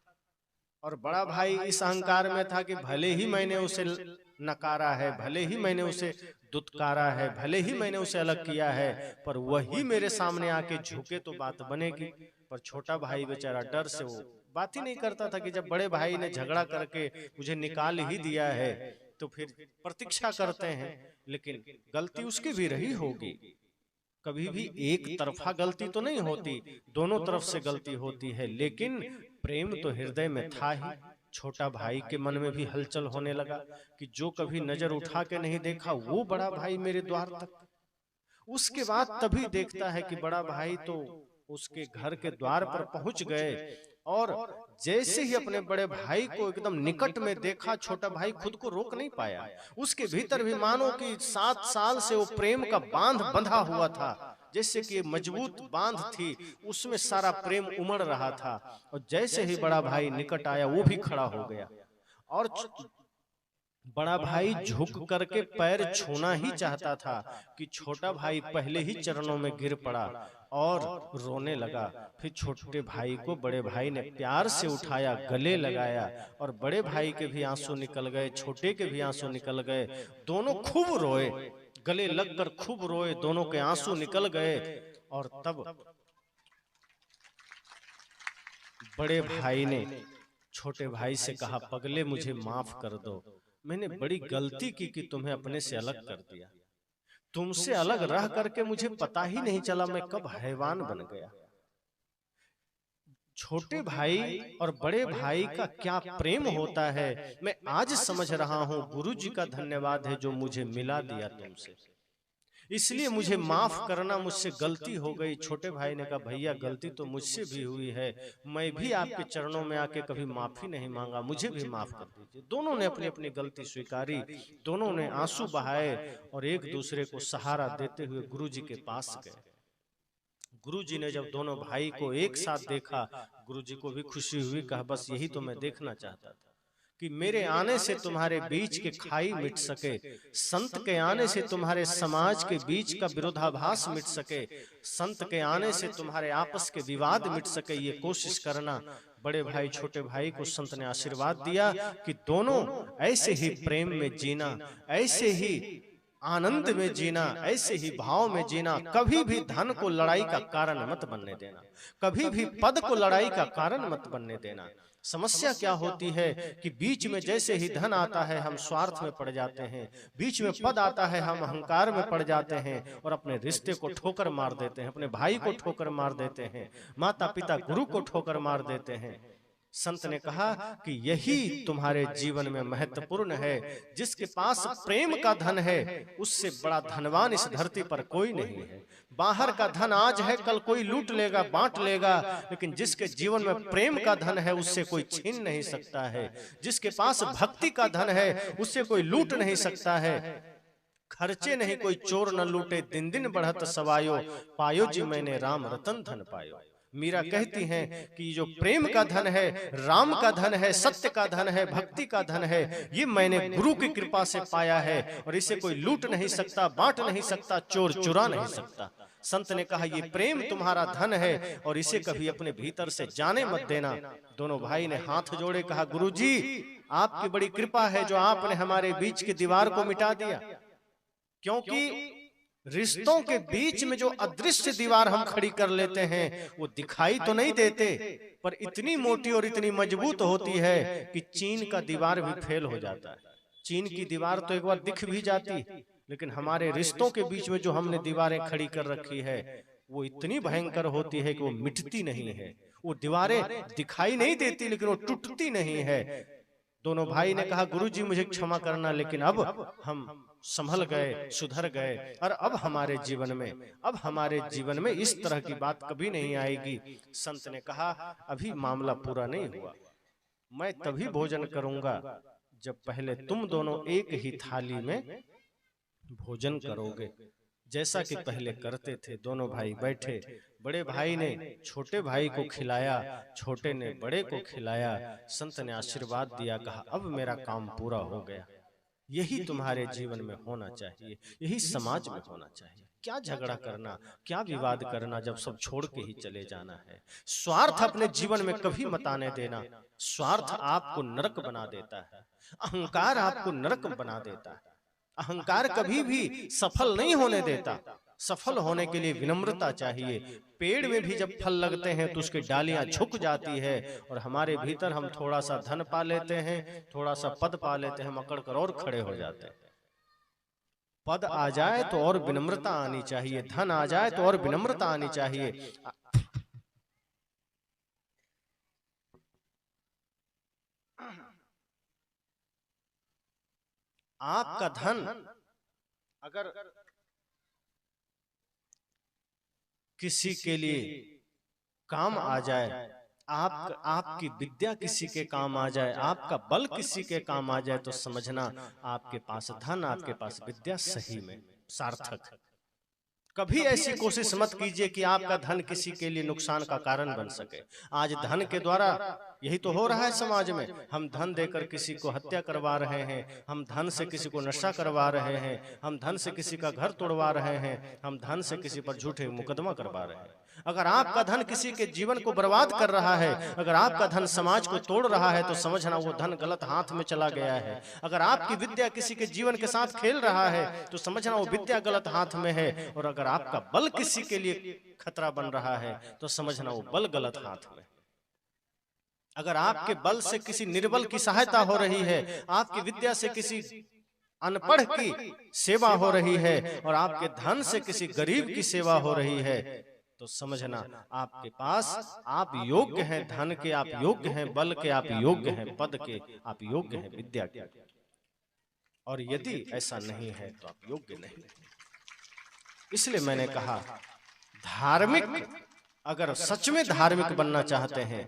और बड़ा भाई इस अहंकार में था कि भले ही मैंने उसे नकारा है, भले ही मैंने उसे दुत्कारा है, भले ही मैंने उसे अलग किया है, पर वही मेरे सामने आके झुके तो बात बनेगी। पर छोटा भाई बेचारा डर से वो बात ही नहीं करता था कि जब बड़े भाई ने झगड़ा करके मुझे निकाल ही दिया है तो फिर प्रतीक्षा करते हैं, लेकिन गलती उसकी भी रही होगी। कभी भी एक तरफा गलती तो नहीं होती, दोनों तरफ से गलती होती है, लेकिन प्रेम तो हृदय में था ही। छोटा भाई के मन में भी हलचल होने लगा कि जो कभी नजर उठा के नहीं देखा वो बड़ा भाई मेरे द्वार तक। उसके बाद तभी देखता है कि बड़ा भाई तो उसके घर के द्वार पर पहुंच गए, और जैसे ही अपने बड़े भाई को एकदम निकट में देखा, छोटा भाई खुद को रोक नहीं पाया। उसके भीतर भी मानो कि 7 साल से वो प्रेम का बांध बंधा हुआ था, जैसे कि मजबूत बांध थी, उसमें सारा प्रेम उमड़ रहा था। और जैसे ही बड़ा भाई निकट आया वो भी खड़ा हो गया, और बड़ा भाई झुक करके पैर छूना ही चाहता था कि छोटा भाई पहले ही चरणों में गिर पड़ा और रोने लगा। फिर छोटे भाई को बड़े भाई ने प्यार से उठाया, गले लगाया, और बड़े भाई के भी आंसू निकल गए, छोटे के भी आंसू निकल गए, दोनों खूब रोए, गले लगकर खूब रोए, दोनों के आंसू निकल गए। और तब बड़े भाई ने छोटे भाई से कहा, पगले मुझे माफ कर दो, मैंने बड़ी गलती की कि तुम्हें अपने से अलग कर दिया। तुमसे अलग रह करके मुझे पता ही नहीं चला मैं कब हैवान बन गया। छोटे भाई और बड़े भाई का क्या प्रेम होता है मैं आज समझ रहा हूं। गुरु जी का धन्यवाद है जो मुझे मिला दिया तुमसे। इसलिए मुझे माफ करना, मुझसे गलती हो गई। छोटे भाई ने कहा भैया गलती तो मुझसे भी हुई है, मैं भी आपके चरणों में आके कभी माफी नहीं मांगा, मुझे भी माफ कर दीजिए। दोनों ने अपनी अपनी गलती स्वीकारी, दोनों ने आंसू बहाए और एक दूसरे को सहारा देते हुए गुरुजी के पास गए। गुरुजी ने जब दोनों भाई को एक साथ देखा, गुरुजी को भी खुशी हुई। कहा बस यही तो मैं देखना चाहता था कि मेरे आने से तुम्हारे बीच के खाई मिट सके, संत के आने से तुम्हारे समाज के बीच का विरोधाभास मिट सके, संत के आने से तुम्हारे आपस के विवाद मिट सके, ये कोशिश करना। बड़े भाई छोटे भाई को संत ने आशीर्वाद दिया कि दोनों ऐसे ही प्रेम में जीना, ऐसे ही आनंद में जीना, ऐसे ही भाव में जीना। कभी भी धन को लड़ाई का कारण मत बनने देना, कभी भी पद को लड़ाई का कारण मत बनने देना। समस्या क्या होती है कि बीच में जैसे ही धन आता है हम स्वार्थ में पड़ जाते हैं, बीच में पद आता है हम अहंकार में पड़ जाते हैं और अपने रिश्ते को ठोकर मार देते हैं, अपने भाई को ठोकर मार देते हैं, माता पिता गुरु को ठोकर मार देते हैं। संत ने कहा कि यही तुम्हारे जीवन में महत्वपूर्ण है। जिसके पास प्रेम का धन है उससे बड़ा धनवान इस धरती पर कोई नहीं है। बाहर का धन आज है, कल कोई लूट लेगा, बांट लेगा, लेकिन जिसके जीवन में प्रेम का धन है उससे कोई छीन नहीं सकता है। जिसके पास भक्ति का धन है उससे कोई लूट नहीं सकता है। खर्चे नहीं कोई चोर न लूटे, दिन दिन बढ़त सवायो, पायो जी मैंने राम रतन धन पायो। मीरा कहती हैं कि जो प्रेम का धन है, राम का धन है, सत्य का धन है, भक्ति का धन है, ये मैंने गुरु की कृपा से पाया है और इसे कोई लूट नहीं सकता, बांट नहीं सकता, चोर चुरा नहीं सकता। संत ने कहा ये प्रेम तुम्हारा धन है और इसे कभी अपने भीतर से जाने मत देना। दोनों भाई ने हाथ जोड़े, कहा गुरुजी आपकी बड़ी कृपा है जो आपने हमारे बीच की दीवार को मिटा दिया, क्योंकि रिश्तों के बीच में जो अदृश्य दीवार हम खड़ी कर लेते हैं वो दिखाई तो नहीं देते, पर इतनी मोटी और इतनी मजबूत होती है कि चीन का दीवार भी फेल हो जाता है। चीन की दीवार तो एक बार दिख भी जाती, लेकिन हमारे रिश्तों के बीच में जो हमने दीवारें खड़ी कर रखी है वो इतनी भयंकर होती है कि वो मिटती नहीं है। वो दीवारें दिखाई नहीं देती लेकिन वो टूटती नहीं है। दोनों भाई ने कहा गुरुजी मुझे क्षमा करना, लेकिन अब हम संभल गए, सुधर गए और अब हमारे जीवन में इस तरह की बात कभी नहीं आएगी। संत ने कहा अभी मामला पूरा नहीं हुआ, मैं तभी भोजन करूंगा जब पहले तुम दोनों एक ही थाली में भोजन करोगे, जैसा कि पहले करते थे। दोनों भाई बैठे, बड़े भाई ने छोटे भाई को खिलाया, छोटे ने बड़े को खिलाया। संत ने आशीर्वाद दिया, कहा अब मेरा काम पूरा हो गया। यही तुम्हारे जीवन में होना चाहिए, यही समाज में होना चाहिए। क्या झगड़ा करना, क्या विवाद करना, जब सब छोड़ के ही चले जाना है। स्वार्थ अपने जीवन में कभी मत आने देना। स्वार्थ आपको नरक बना देता है, अहंकार आपको नरक बना देता है। अहंकार कभी भी सफल नहीं होने देता। सफल होने के लिए विनम्रता चाहिए। पेड़ में भी जब फल लगते हैं तो उसकी डालियां झुक जाती है और हमारे भीतर हम थोड़ा सा धन पा लेते हैं, थोड़ा सा पद पा लेते हैं, मकड़ कर और खड़े हो जाते हैं। पद आ जाए तो और विनम्रता आनी चाहिए, धन आ जाए तो और विनम्रता आनी चाहिए। आपका धन अगर किसी के लिए काम आ जाए, आपकी विद्या किसी के काम आ जाए, आपका बल किसी के काम आ जाए, तो समझना आपके पास धन, आपके पास विद्या सही में सार्थक है। कभी ऐसी कोशिश मत कीजिए कि आपका धन किसी के लिए नुकसान का कारण बन सके। आज धन के द्वारा यही तो हो रहा है समाज में। हम धन देकर किसी को हत्या करवा रहे हैं, हम धन से किसी को नशा करवा रहे हैं, हम धन से किसी का घर तोड़वा रहे हैं, हम धन से किसी पर झूठे मुकदमा करवा रहे हैं। अगर आपका धन किसी के जीवन को बर्बाद कर रहा है, अगर आपका धन समाज को तोड़ रहा है, तो समझना वो धन गलत हाथ में चला गया है। अगर आपकी विद्या किसी के जीवन के साथ खेल रहा है, तो समझना वो विद्या गलत हाथ में है। और अगर आपका बल किसी के लिए खतरा बन रहा है, तो समझना वो बल गलत हाथ में। अगर आपके बल से किसी निर्बल की सहायता हो रही है, आपकी विद्या से किसी अनपढ़ की सेवा हो रही है और आपके धन से किसी गरीब की सेवा हो रही है, तो समझना आपके पास आप योग्य हैं धन के, आप योग्य हैं बल के, आप योग्य हैं पद के, आप योग्य हैं विद्या के। और यदि ऐसा नहीं है तो आप योग्य नहीं। इसलिए मैंने कहा धार्मिक, अगर सच में धार्मिक बनना चाहते हैं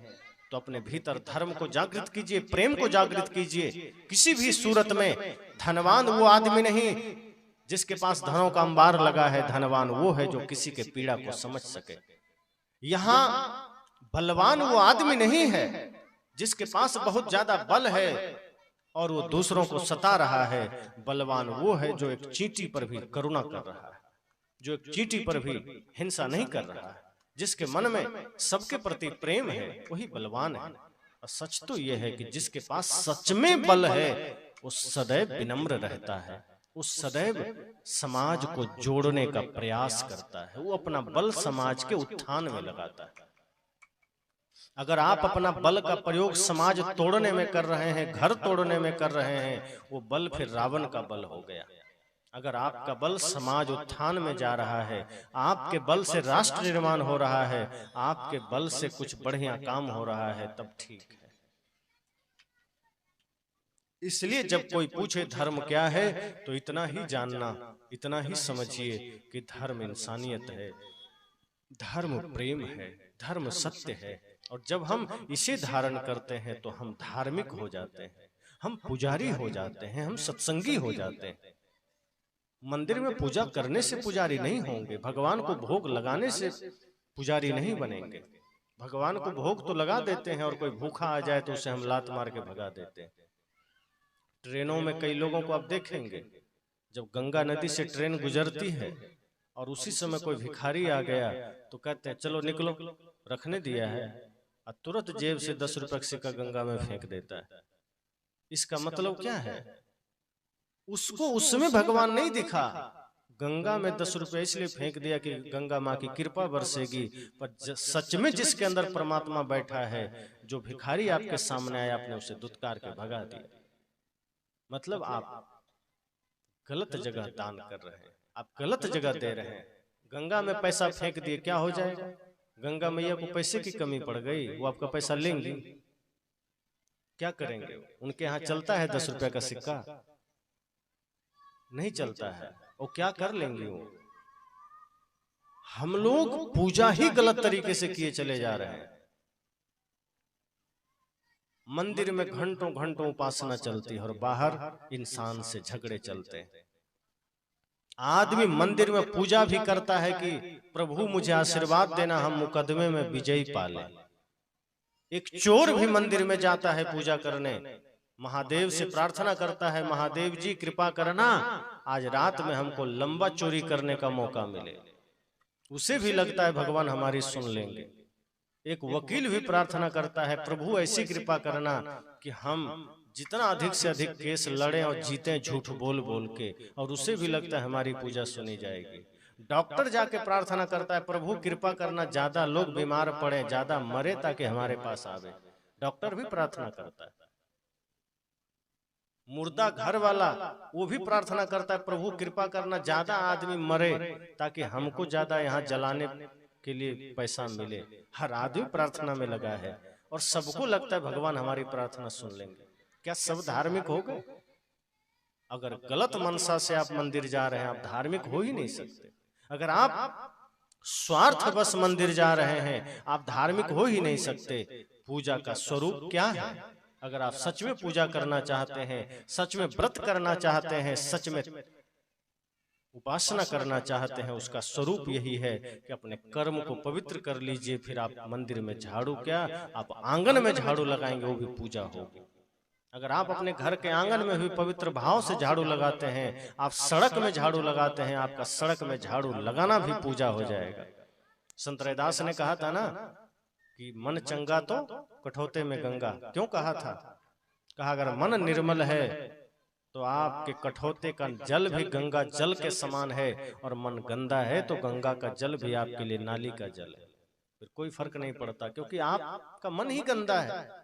तो अपने भीतर धर्म को जागृत कीजिए, प्रेम को जागृत कीजिए। किसी भी सूरत में धनवान वो आदमी नहीं जिसके पास धनों का अंबार लगा है, धनवान वो है जो किसी के पीड़ा को समझ सके। यहाँ बलवान वो आदमी नहीं है जिसके पास बहुत ज्यादा बल है और वो दूसरों को सता रहा है। बलवान वो है जो एक चींटी पर भी करुणा कर रहा है, जो एक चींटी पर भी हिंसा नहीं कर रहा है, जिसके मन में सबके प्रति प्रेम है, वही बलवान है। और सच तो यह है कि जिसके पास सच में बल है वो सदैव विनम्र रहता है, वो सदैव समाज को जोड़ने का प्रयास करता है, वो अपना बल समाज के उत्थान में लगाता है। अगर आप अपना बल का प्रयोग समाज तोड़ने में कर रहे हैं, घर तोड़ने में कर रहे हैं, वो बल फिर रावण का बल हो गया। अगर आपका बल समाज उत्थान में जा रहा है, आपके बल से राष्ट्र निर्माण हो रहा है, आपके बल से कुछ बढ़िया काम हो रहा है, तब ठीक है। इसलिए जब कोई पूछे धर्म क्या है तो इतना ही जानना, इतना ही समझिए कि धर्म इंसानियत है, धर्म प्रेम है, धर्म सत्य है। और जब हम इसे धारण करते हैं तो हम धार्मिक हो जाते हैं, हम पुजारी हो जाते हैं, हम सत्संगी हो जाते हैं। मंदिर में पूजा करने से पुजारी नहीं होंगे, भगवान को भोग लगाने से पुजारी नहीं बनेंगे। भगवान को भोग तो लगा देते हैं और कोई भूखा आ जाए तो उसे हम लात मार के भगा देते हैं। ट्रेनों में कई लोगों को आप देखेंगे, जब गंगा नदी से ट्रेन गुजरती है और उसी समय कोई भिखारी आ गया तो कहते हैं चलो निकलो, रखने दिया है, और तुरंत जेब से 10 रुपए का सिक्का गंगा में फेंक देता है। इसका मतलब क्या है? उसको उसमें भगवान नहीं दिखा, गंगा में 10 रुपए इसलिए फेंक दिया कि गंगा माँ की कृपा बरसेगी, पर सच में जिसके अंदर परमात्मा बैठा है, जो भिखारी आपके सामने आया, आपने उसे दुत्कार के भगा दिया। मतलब आप गलत जगह दान कर रहे हैं, आप गलत जगह दे रहे हैं। गंगा में पैसा फेंक दिए, क्या हो जाएगा? गंगा मैया को पैसे की कमी पड़ गई, वो आपका पैसा लेंगी, क्या करेंगे? उनके यहाँ चलता है 10 रुपए का सिक्का? नहीं चलता है, वो क्या कर लेंगे? वो हम लोग पूजा ही गलत तरीके से किए चले जा रहे हैं। मंदिर में घंटों घंटों उपासना चलती है और बाहर इंसान से झगड़े चलते हैं। आदमी मंदिर में पूजा भी करता है कि प्रभु मुझे आशीर्वाद देना, हम मुकदमे में विजयी पाले। एक चोर भी मंदिर में जाता है पूजा करने, महादेव से प्रार्थना करता है, महादेव जी कृपा करना, आज रात में हमको लंबा चोरी करने का मौका मिले। उसे भी लगता है भगवान हमारी सुन लेंगे। एक वकील भी प्रार्थना करता है, प्रभु ऐसी कृपा करना कि हम जितना अधिक से अधिक केस लड़ें और जीतें झूठ बोल बोल के, और उसे भी लगता है हमारी पूजा सुनी जाएगी। डॉक्टर जाके प्रार्थना करता है, प्रभु कृपा करना ज्यादा लोग बीमार पड़े, ज्यादा मरे ताकि हमारे पास आवे। डॉक्टर भी प्रार्थना करता है। मुर्दा घर वाला वो भी प्रार्थना करता है, प्रभु कृपा करना ज्यादा आदमी मरे ताकि हमको ज्यादा यहाँ जलाने के लिए पैसा मिले। हर आदमी प्रार्थना में लगा है और सबको लगता है भगवान हमारी प्रार्थना सुन लेंगे। क्या सब धार्मिक हो गए? अगर गलत मनसा से आप मंदिर जा रहे हैं, आप धार्मिक हो ही नहीं सकते। अगर आप स्वार्थ बस मंदिर जा रहे हैं, आप धार्मिक हो ही नहीं सकते। पूजा का स्वरूप क्या है? अगर आप सच में पूजा करना चाहते हैं, सच में व्रत करना चाहते हैं, सच में उपासना करना चाहते हैं, उसका स्वरूप यही है कि अपने कर्म को पवित्र कर लीजिए। फिर आप मंदिर में झाड़ू क्या, आप आंगन में झाड़ू लगाएंगे, वो भी पूजा होगी। अगर आप अपने घर के आंगन में भी पवित्र भाव से झाड़ू लगाते हैं, आप सड़क में झाड़ू लगाते हैं, आपका सड़क में झाड़ू लगाना भी पूजा हो जाएगा। संत रैदास ने कहा था ना कि मन चंगा तो कठौते में गंगा। क्यों कहा था? कहा अगर मन निर्मल है तो आपके कठौते का जल भी गंगा जल के समान है, और मन गंदा है तो गंगा का जल भी आपके लिए नाली का जल है। फिर कोई फर्क नहीं पड़ता, क्योंकि आपका मन ही गंदा है।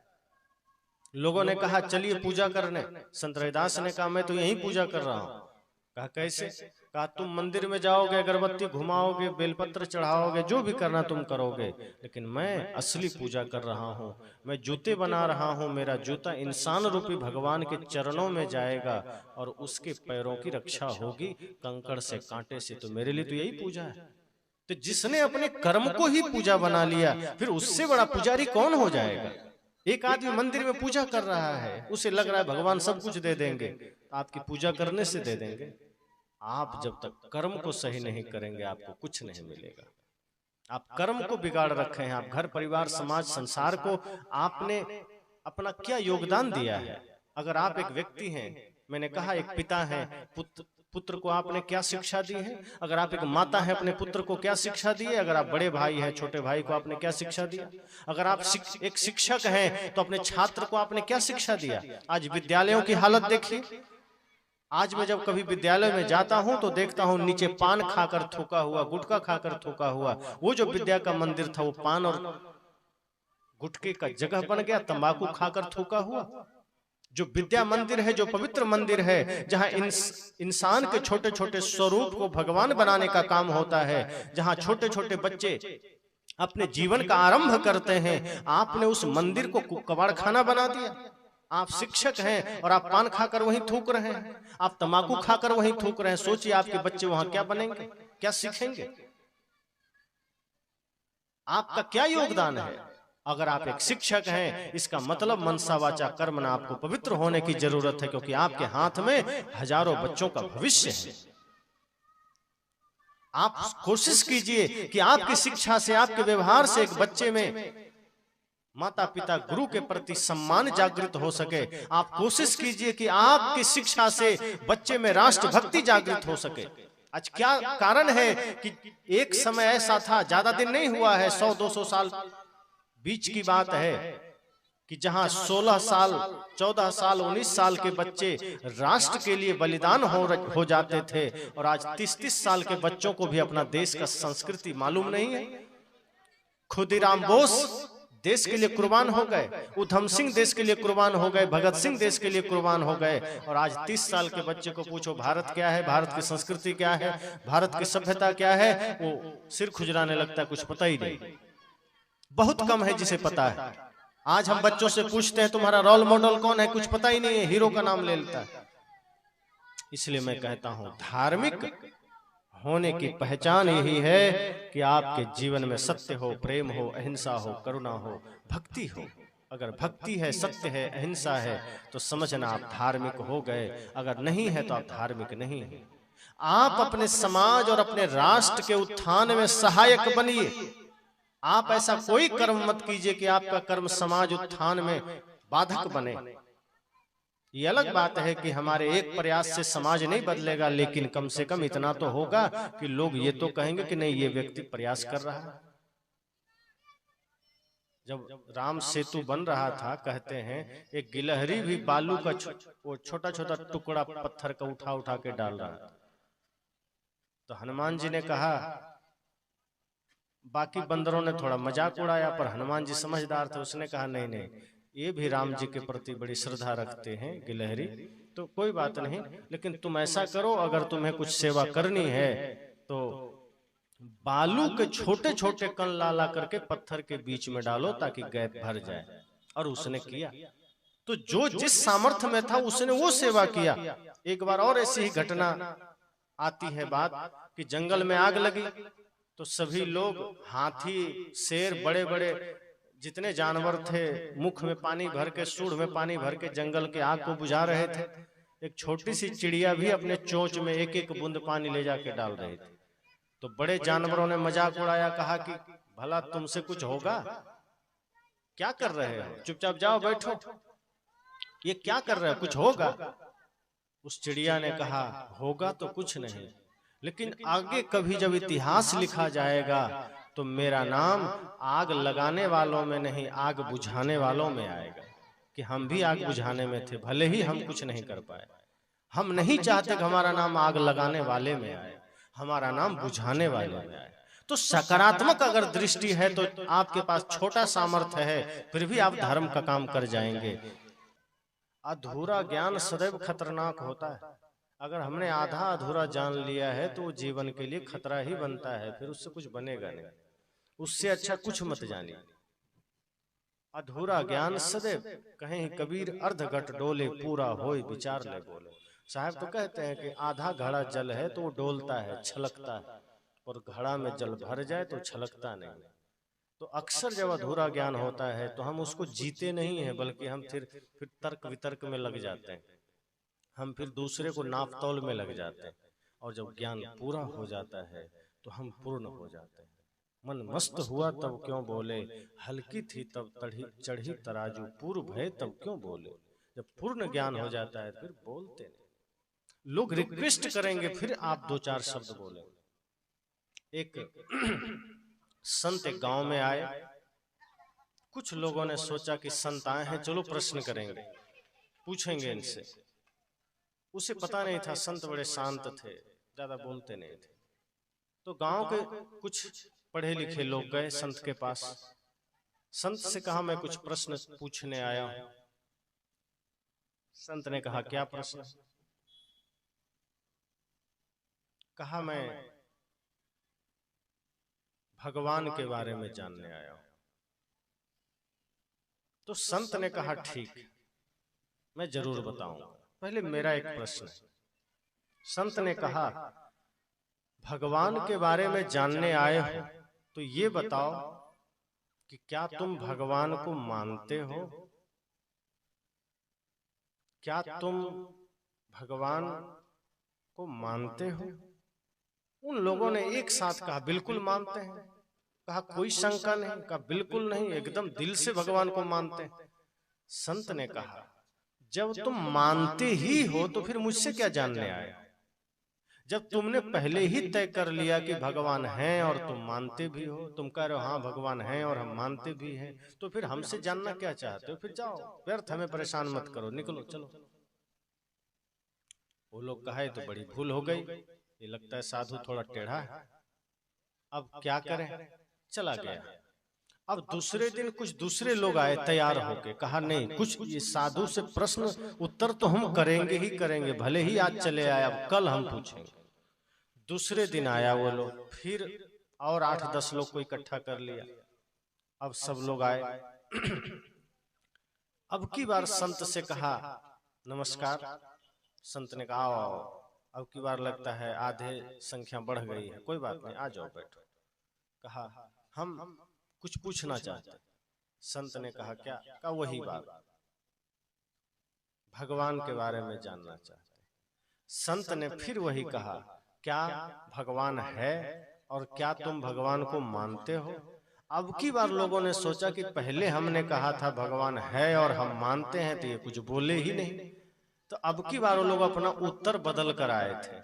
लोगों ने कहा चलिए पूजा करने, संत रैदास ने कहा मैं तो यही पूजा कर रहा हूं। कहा कैसे? कहा तुम मंदिर में जाओगे, अगरबत्ती घुमाओगे, बेलपत्र चढ़ाओगे, जो भी करना तुम करोगे, लेकिन मैं असली पूजा कर रहा हूँ, मैं जूते बना रहा हूँ, मेरा जूता इंसान रूपी भगवान के चरणों में जाएगा और उसके पैरों की रक्षा होगी कंकड़ से, कांटे से। तो मेरे लिए तो यही पूजा है। तो जिसने अपने कर्म को ही पूजा बना लिया, फिर उससे बड़ा पुजारी कौन हो जाएगा? एक आदमी मंदिर में पूजा कर रहा है, उसे लग रहा है भगवान सब कुछ दे देंगे, आपकी पूजा करने से दे देंगे। आप जब तक कर्म को सही नहीं करेंगे आपको कुछ नहीं मिलेगा। आप कर्म को बिगाड़ रखे हैं, आप घर परिवार समाज संसार को आपने अपना क्या योगदान दिया है? अगर आप एक व्यक्ति हैं, मैंने कहा एक पिता है, पुत्र को आपने क्या शिक्षा दी है? अगर आप एक माता है, अपने पुत्र को क्या शिक्षा दी है? अगर आप बड़े भाई हैं, छोटे भाई को आपने क्या शिक्षा दिया? अगर आप एक शिक्षक हैं तो अपने छात्र को आपने क्या शिक्षा दिया? आज विद्यालयों की हालत देखिए। आज मैं जब कभी विद्यालय में जाता हूं तो देखता हूं नीचे पान खाकर थूका हुआ, गुटखा खाकर थूका हुआ। वो जो विद्या का मंदिर था वो पान और गुटके का जगह बन गया, तंबाकू खाकर थूका हुआ। जो विद्या मंदिर है, जो पवित्र मंदिर है, जहां इंसान के छोटे छोटे स्वरूप को भगवान बनाने का काम होता है, जहां छोटे छोटे बच्चे अपने जीवन का आरंभ करते हैं, आपने उस मंदिर को कबाड़ खाना बना दिया। आप शिक्षक हैं और आप पान खाकर वहीं थूक रहे हैं, आप तंबाकू खाकर वहीं थूक रहे हैं। सोचिए आपके बच्चे वहां क्या बनेंगे, क्या सीखेंगे? आपका क्या योगदान है? अगर आप एक शिक्षक हैं, इसका मतलब मनसा वाचा कर्मणा आपको पवित्र होने की जरूरत है, क्योंकि आपके हाथ में हजारों बच्चों का भविष्य है। आप कोशिश कीजिए कि आपकी शिक्षा से, आपके व्यवहार से एक बच्चे में माता पिता गुरु के प्रति सम्मान जागृत हो सके। आप कोशिश कीजिए कि आपकी शिक्षा से बच्चे में राष्ट्र भक्ति जागृत हो सके। आज क्या कारण है कि एक समय ऐसा था, ज्यादा दिन नहीं हुआ है, 100-200 साल बीच की बात है, कि जहां 16 साल 14 साल 19 साल के बच्चे राष्ट्र के लिए बलिदान हो जाते थे, और आज 30-30 साल के बच्चों को भी अपना देश का संस्कृति मालूम नहीं है। खुदीराम बोस देश के लिए कुर्बान हो गए, उधम सिंह देश के लिए कुर्बान हो गए, भगत सिंह देश के लिए कुर्बान हो गए, और आज 30 साल के बच्चे को पूछो भारत क्या है, भारत की संस्कृति क्या है, भारत की सभ्यता क्या है, वो सिर खुजलाने लगता है, कुछ पता ही नहीं। बहुत कम है जिसे पता है। आज हम बच्चों से पूछते हैं तुम्हारा रोल मॉडल कौन है, कुछ पता ही नहीं है, हीरो का नाम ले लेता है। इसलिए मैं कहता हूं धार्मिक होने की पहचान यही है कि आपके जीवन में सत्य हो, प्रेम हो, अहिंसा हो, करुणा हो, भक्ति हो। अगर भक्ति है, सत्य है, अहिंसा है, तो समझना आप धार्मिक हो गए। अगर नहीं है तो आप धार्मिक नहीं हैं। आप अपने समाज और अपने राष्ट्र के उत्थान में सहायक बनिए। आप ऐसा कोई कर्म मत कीजिए कि आपका कर्म समाज उत्थान में बाधक बने। ये अलग बात है कि हमारे एक प्रयास से समाज नहीं बदलेगा, लेकिन कम से कम इतना तो होगा कि लोग ये तो कहेंगे कि नहीं, ये व्यक्ति प्रयास कर रहा है। जब राम सेतु बन रहा था, कहते हैं एक गिलहरी भी बालू का वो छोटा छोटा टुकड़ा पत्थर का उठा उठा के डाल रहा था। तो हनुमान जी ने कहा, बाकी बंदरों ने थोड़ा मजाक उड़ाया, पर हनुमान जी समझदार थे, उसने कहा नहीं नहीं, ये भी राम जी के प्रति बड़ी श्रद्धा रखते हैं गिलहरी, तो कोई बात नहीं, लेकिन तुम ऐसा करो, अगर तुम्हें कुछ सेवा करनी है तो बालू के छोटे छोटे कण ला ला करके पत्थर के बीच में डालो ताकि गैप भर जाए। और उसने किया। तो जो जिस सामर्थ्य में था उसने वो सेवा किया। एक बार और ऐसी ही घटना आती है बात कि जंगल में आग लगी, तो सभी लोग, हाथी, शेर, बड़े बड़े जितने जानवर थे, मुख में पानी भर के, सूंड में पानी भर के जंगल के आग को बुझा रहे थे। एक छोटी सी चिड़िया भी अपने चोंच में एक एक बूंद पानी ले जाके डाल रही थी। तो बड़े जानवरों ने मजाक उड़ाया, कहा कि भला तुमसे कुछ होगा? क्या कर रहे हो, चुपचाप जाओ बैठो, ये क्या कर रहे हो, कुछ होगा? उस चिड़िया ने कहा, होगा तो कुछ नहीं, लेकिन आगे कभी जब इतिहास लिखा जाएगा तो मेरा नाम आग लगाने वालों में नहीं, आग बुझाने वालों में आएगा, कि हम भी आग बुझाने में थे, भले ही हम कुछ नहीं कर पाए। हम नहीं चाहते कि हमारा नाम आग लगाने वाले में आए, हमारा नाम बुझाने वाले में आए। तो सकारात्मक अगर दृष्टि है तो आपके पास छोटा सामर्थ्य है, फिर भी आप धर्म का काम कर जाएंगे। अधूरा ज्ञान सदैव खतरनाक होता है। अगर हमने आधा अधूरा जान लिया है तो वो जीवन के लिए खतरा ही बनता है, फिर उससे कुछ बनेगा नहीं। उससे अच्छा कुछ मत जानिए। अधूरा ज्ञान सदैव, कहीं कबीर अर्धघट डोले पूरा होए विचार ले बोले। साहब तो कहते हैं कि आधा घड़ा जल है तो वो डोलता है, छलकता है, और घड़ा में जल भर जाए तो छलकता नहीं। तो अक्सर जब अधूरा ज्ञान होता है तो हम उसको जीते नहीं हैं, बल्कि हम फिर तर्क वितर्क में लग जाते हैं, हम फिर दूसरे को नाप तौल में लग जाते हैं। और जब ज्ञान पूरा हो जाता है तो हम पूर्ण हो जाते हैं। मन मस्त हुआ तब क्यों बोले, हल्की थी तब चढ़ी तराजू, पूर्व भय तब क्यों बोले। जब पूर्ण ज्ञान हो जाता है फिर बोलते नहीं। लोग रिक्वेस्ट करेंगे फिर आप दो चार शब्द बोले। एक संत एक गांव में आए, कुछ लोगों ने सोचा कि संत आए हैं, चलो प्रश्न करेंगे, पूछेंगे इनसे। उसे पता नहीं था संत बड़े शांत थे, ज्यादा बोलते नहीं थे। तो गांव के कुछ पढ़े लिखे लोग गए संत के पास। संत से कहा मैं कुछ प्रश्न पूछने आया हूं। संत ने कहा क्या प्रश्न। कहा मैं भगवान के बारे में जानने आया हूं। तो संत ने कहा ठीक, मैं जरूर बताऊंगा, पहले मेरा एक प्रश्न है। संत ने कहा भगवान के बारे में जानने आए हो तो ये बताओ कि क्या तुम भगवान को मानते हो? क्या तुम भगवान को मानते हो? उन लोगों ने एक साथ कहा बिल्कुल मानते हैं। कहा कोई शंका नहीं? कहा बिल्कुल नहीं, एकदम दिल से भगवान को मानते हैं। संत ने कहा जब तुम मानते ही हो तो फिर मुझसे क्या जानने आए? जब तुमने पहले ही तय कर लिया कि भगवान हैं और तुम मानते भी हो, तुम कह रहे हो हाँ भगवान हैं और हम मानते भी हैं, तो फिर हमसे जानना क्या चाहते हो? फिर जाओ, व्यर्थ हमें परेशान मत करो, निकलो चलो। वो लोग कहे तो बड़ी भूल हो गई, ये लगता है साधु थोड़ा टेढ़ा है, अब क्या करें, चला गया। अब दूसरे दिन कुछ दूसरे लोग आए तैयार होके, कहा नहीं कुछ ये साधु से प्रश्न उत्तर तो हम करेंगे ही करेंगे, भले ही आज चले आए, अब कल हम पूछेंगे। दूसरे दिन आया वो लोग, फिर और 8-10 लोग को इकट्ठा कर लिया। अब सब लोग आए। अब की बार संत से कहा नमस्कार। संत ने कहा आओ। अब की बार लगता है आधे संख्या बढ़ गई है, कोई बात नहीं, आ जाओ बैठो। कहा हम कुछ पूछना चाहते। संत ने कहा क्या? कहा वही बात, भगवान के बारे में जानना चाहते। संत ने फिर वही कहा क्या भगवान है और क्या तुम भगवान को मानते हो? अब की बार लोगों ने सोचा कि पहले हमने कहा था भगवान है और हम मानते हैं, तो ये कुछ बोले ही नहीं। तो अब की बार वो लोग अपना उत्तर बदल कर आए थे।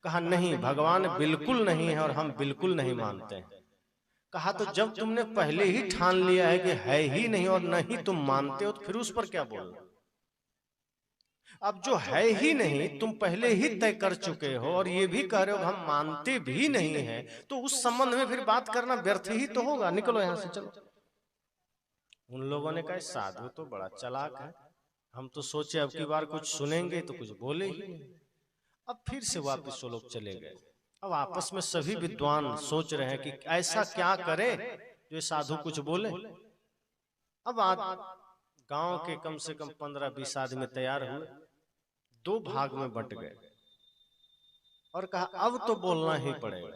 कहा नहीं भगवान बिल्कुल नहीं है और हम बिल्कुल नहीं मानते हैं। कहा तो जब तुमने पहले ही ठान लिया है कि है ही नहीं और नहीं तुम मानते हो, तो फिर उस पर क्या बोलना? अब जो है ही नहीं तुम पहले ही तय कर चुके हो और ये भी कह रहे हो हम मानते भी नहीं है, तो उस संबंध में फिर बात करना व्यर्थ ही तो होगा, निकलो यहां से चलो। उन लोगों ने कहा साधु तो बड़ा चालाक है, हम तो सोचे अब की बार कुछ सुनेंगे तो कुछ बोले ही नहीं। अब फिर से वापस वो लोग चले गए। अब आपस में सभी विद्वान सोच रहे हैं कि ऐसा क्या करें जो साधु कुछ बोले। अब आज गांव के कम से कम 15-20 आदमी तैयार हुए, 2 भाग में बंट गए और कहा अब तो बोलना ही पड़ेगा।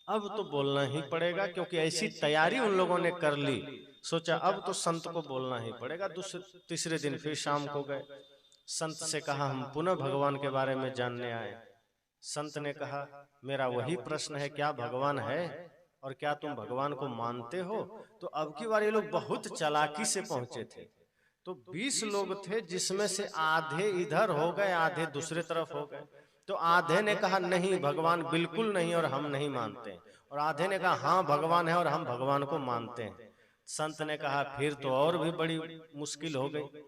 अब तो बोलना ही पड़ेगा, क्योंकि ऐसी तैयारी उन लोगों ने कर ली। सोचा अब तो संत को बोलना ही पड़ेगा। तीसरे दिन फिर शाम को गए, संत से कहा हम पुनः भगवान के बारे में जानने आए। संत ने कहा मेरा वही प्रश्न है, क्या भगवान है और क्या तुम भगवान को मानते हो? तो अब की बार ये लोग बहुत चालाकी से पहुंचे थे। तो 20 लोग थे, जिसमें से आधे इधर हो गए, आधे दूसरे तरफ हो गए। तो आधे ने कहा नहीं भगवान बिल्कुल नहीं और हम नहीं मानते, और आधे ने कहा हाँ भगवान है और हम भगवान को मानते हैं। संत ने कहा फिर तो और भी बड़ी मुश्किल हो गई।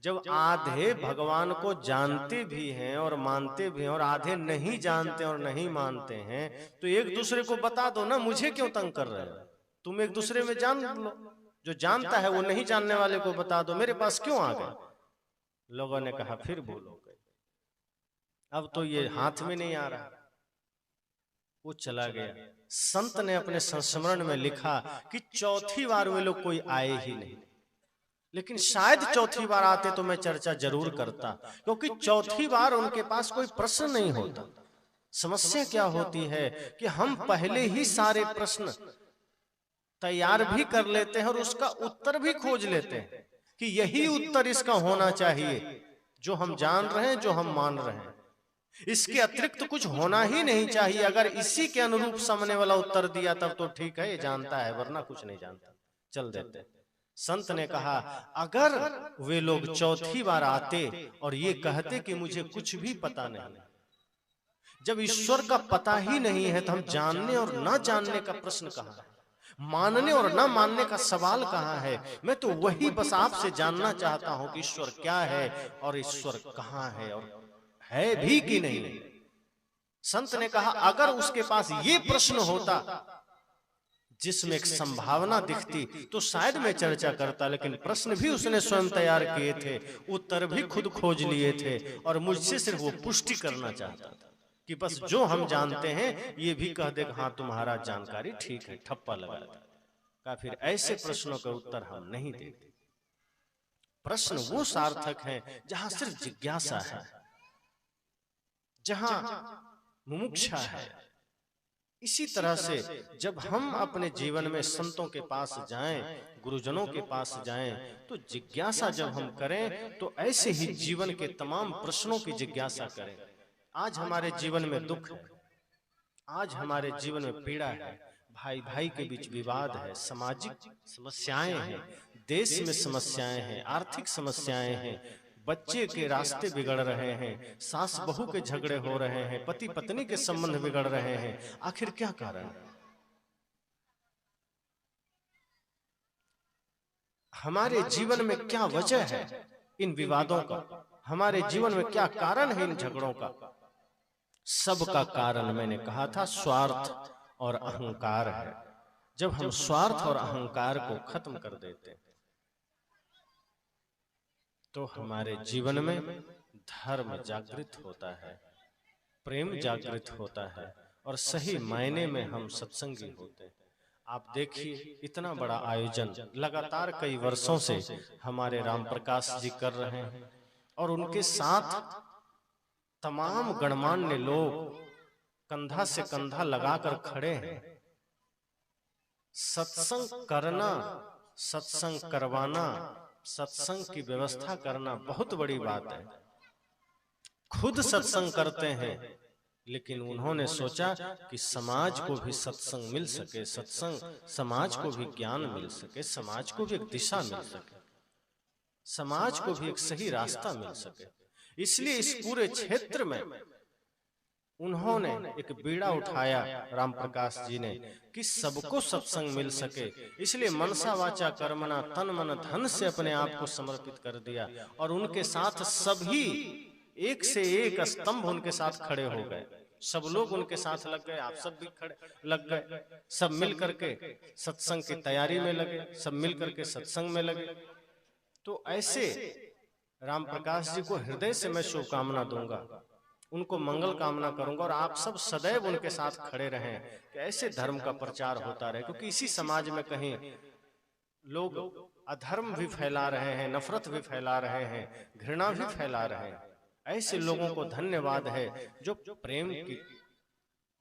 जब आधे भगवान को जानते भी हैं और मानते भी हैं और आधे नहीं जानते और नहीं मानते हैं, तो एक दूसरे को बता दो ना, मुझे क्यों तंग कर रहे हो? तुम एक दूसरे में जान लो, जो जानता है वो नहीं जानने वाले को बता दो, मेरे पास क्यों आ गए? लोगों ने कहा फिर बोलो। अब तो ये हाथ में नहीं आ रहा। वो चला गया। संत ने अपने संस्मरण में लिखा कि चौथी बार वे लोग कोई आए ही नहीं, लेकिन शायद चौथी बार आते तो मैं चर्चा जरूर करता, क्योंकि चौथी बार उनके पास कोई प्रश्न नहीं होता। समस्या क्या होती है कि हम पहले ही सारे प्रश्न तैयार भी कर लेते हैं और उसका उत्तर भी खोज लेते हैं कि यही उत्तर इसका होना चाहिए, जो हम जान रहे हैं, जो हम मान रहे हैं। इसके अतिरिक्त कुछ होना ही नहीं चाहिए। अगर इसी के अनुरूप सामने वाला उत्तर दिया तब तो ठीक है, ये जानता है, वरना कुछ नहीं जानता, चल देते। संत ने कहा अगर वे लोग चौथी बार आते और ये कहते कि मुझे कुछ भी पता नहीं, जब ईश्वर का पता ही नहीं है तो हम जानने और ना जानने का प्रश्न कहाँ है, मानने और ना मानने का सवाल कहाँ है। मैं तो वही बस आपसे जानना चाहता हूं कि ईश्वर क्या है और ईश्वर कहाँ है और है भी कि नहीं। संत ने कहा अगर उसके पास ये प्रश्न होता जिसमें एक संभावना दिखती तो शायद मैं चर्चा करता, लेकिन प्रश्न भी उसने स्वयं तैयार किए थे, उत्तर भी खुद खोज लिए थे और मुझसे सिर्फ वो पुष्टि करना चाहता था कि बस जो हम जानते हैं ये भी कह दे हाँ तुम्हारा जानकारी ठीक है, ठप्पा लगा देता। फिर ऐसे प्रश्नों का उत्तर हम नहीं देते। प्रश्न वो सार्थक है जहां सिर्फ जिज्ञासा है, जहां मुमुक्षा है। इसी तरह से जब हम अपने जीवन में संतों के पास जाएं, गुरुजनों के पास जाएं, तो जिज्ञासा जब हम करें तो ऐसे ही जीवन के तमाम प्रश्नों की जिज्ञासा करें। आज हमारे जीवन में दुख है, आज हमारे जीवन में पीड़ा है, भाई भाई के बीच विवाद है, सामाजिक समस्याएं हैं, देश में समस्याएं हैं, आर्थिक समस्याएं हैं, बच्चे के रास्ते बिगड़ रहे हैं, सास बहू के झगड़े हो रहे हैं, पति पत्नी के संबंध बिगड़ रहे हैं। आखिर क्या कारण है? हमारे जीवन में क्या वजह है इन विवादों का? हमारे जीवन में क्या कारण है इन झगड़ों का? सबका कारण मैंने कहा था स्वार्थ और अहंकार है। जब हम स्वार्थ और अहंकार को खत्म कर देते तो हमारे जीवन में धर्म जागृत होता है, प्रेम जागृत होता है और सही मायने में हम सत्संगी होते हैं। आप देखिए इतना बड़ा आयोजन लगातार कई वर्षों से हमारे राम प्रकाश जी कर रहे हैं और उनके साथ तमाम गणमान्य लोग कंधा से कंधा लगाकर खड़े हैं। सत्संग करना, सत्संग करवाना, सत्संग की व्यवस्था करना बहुत बड़ी बात है। खुद सत्संग करते हैं, लेकिन उन्होंने सोचा कि समाज को भी सत्संग मिल सके, सत्संग समाज को भी ज्ञान मिल सके, समाज को भी एक दिशा मिल सके, समाज को भी एक सही रास्ता मिल सके। इसलिए इस पूरे क्षेत्र में उन्होंने एक बीड़ा उठाया राम प्रकाश जी ने कि सबको सत्संग मिल सके। इसलिए मनसा वाचा कर्मणा तन मन धन से अपने आप को समर्पित कर दिया और उनके साथ सभी एक से एक स्तंभ उनके साथ खड़े हो गए। सब लोग उनके साथ लग गए, आप सब भी खड़े लग गए, सब मिल करके सत्संग की तैयारी में लगे, सब मिल करके सत्संग में लगे। तो ऐसे राम प्रकाश जी को हृदय से मैं शुभकामना दूंगा, उनको मंगल कामना करूंगा और आप सब सदैव उनके साथ खड़े रहें कि ऐसे धर्म का प्रचार होता रहे। क्योंकि इसी समाज में कहीं लोग अधर्म भी फैला रहे हैं, नफरत भी फैला रहे हैं, घृणा भी फैला रहे हैं। ऐसे लोगों को धन्यवाद है जो प्रेम की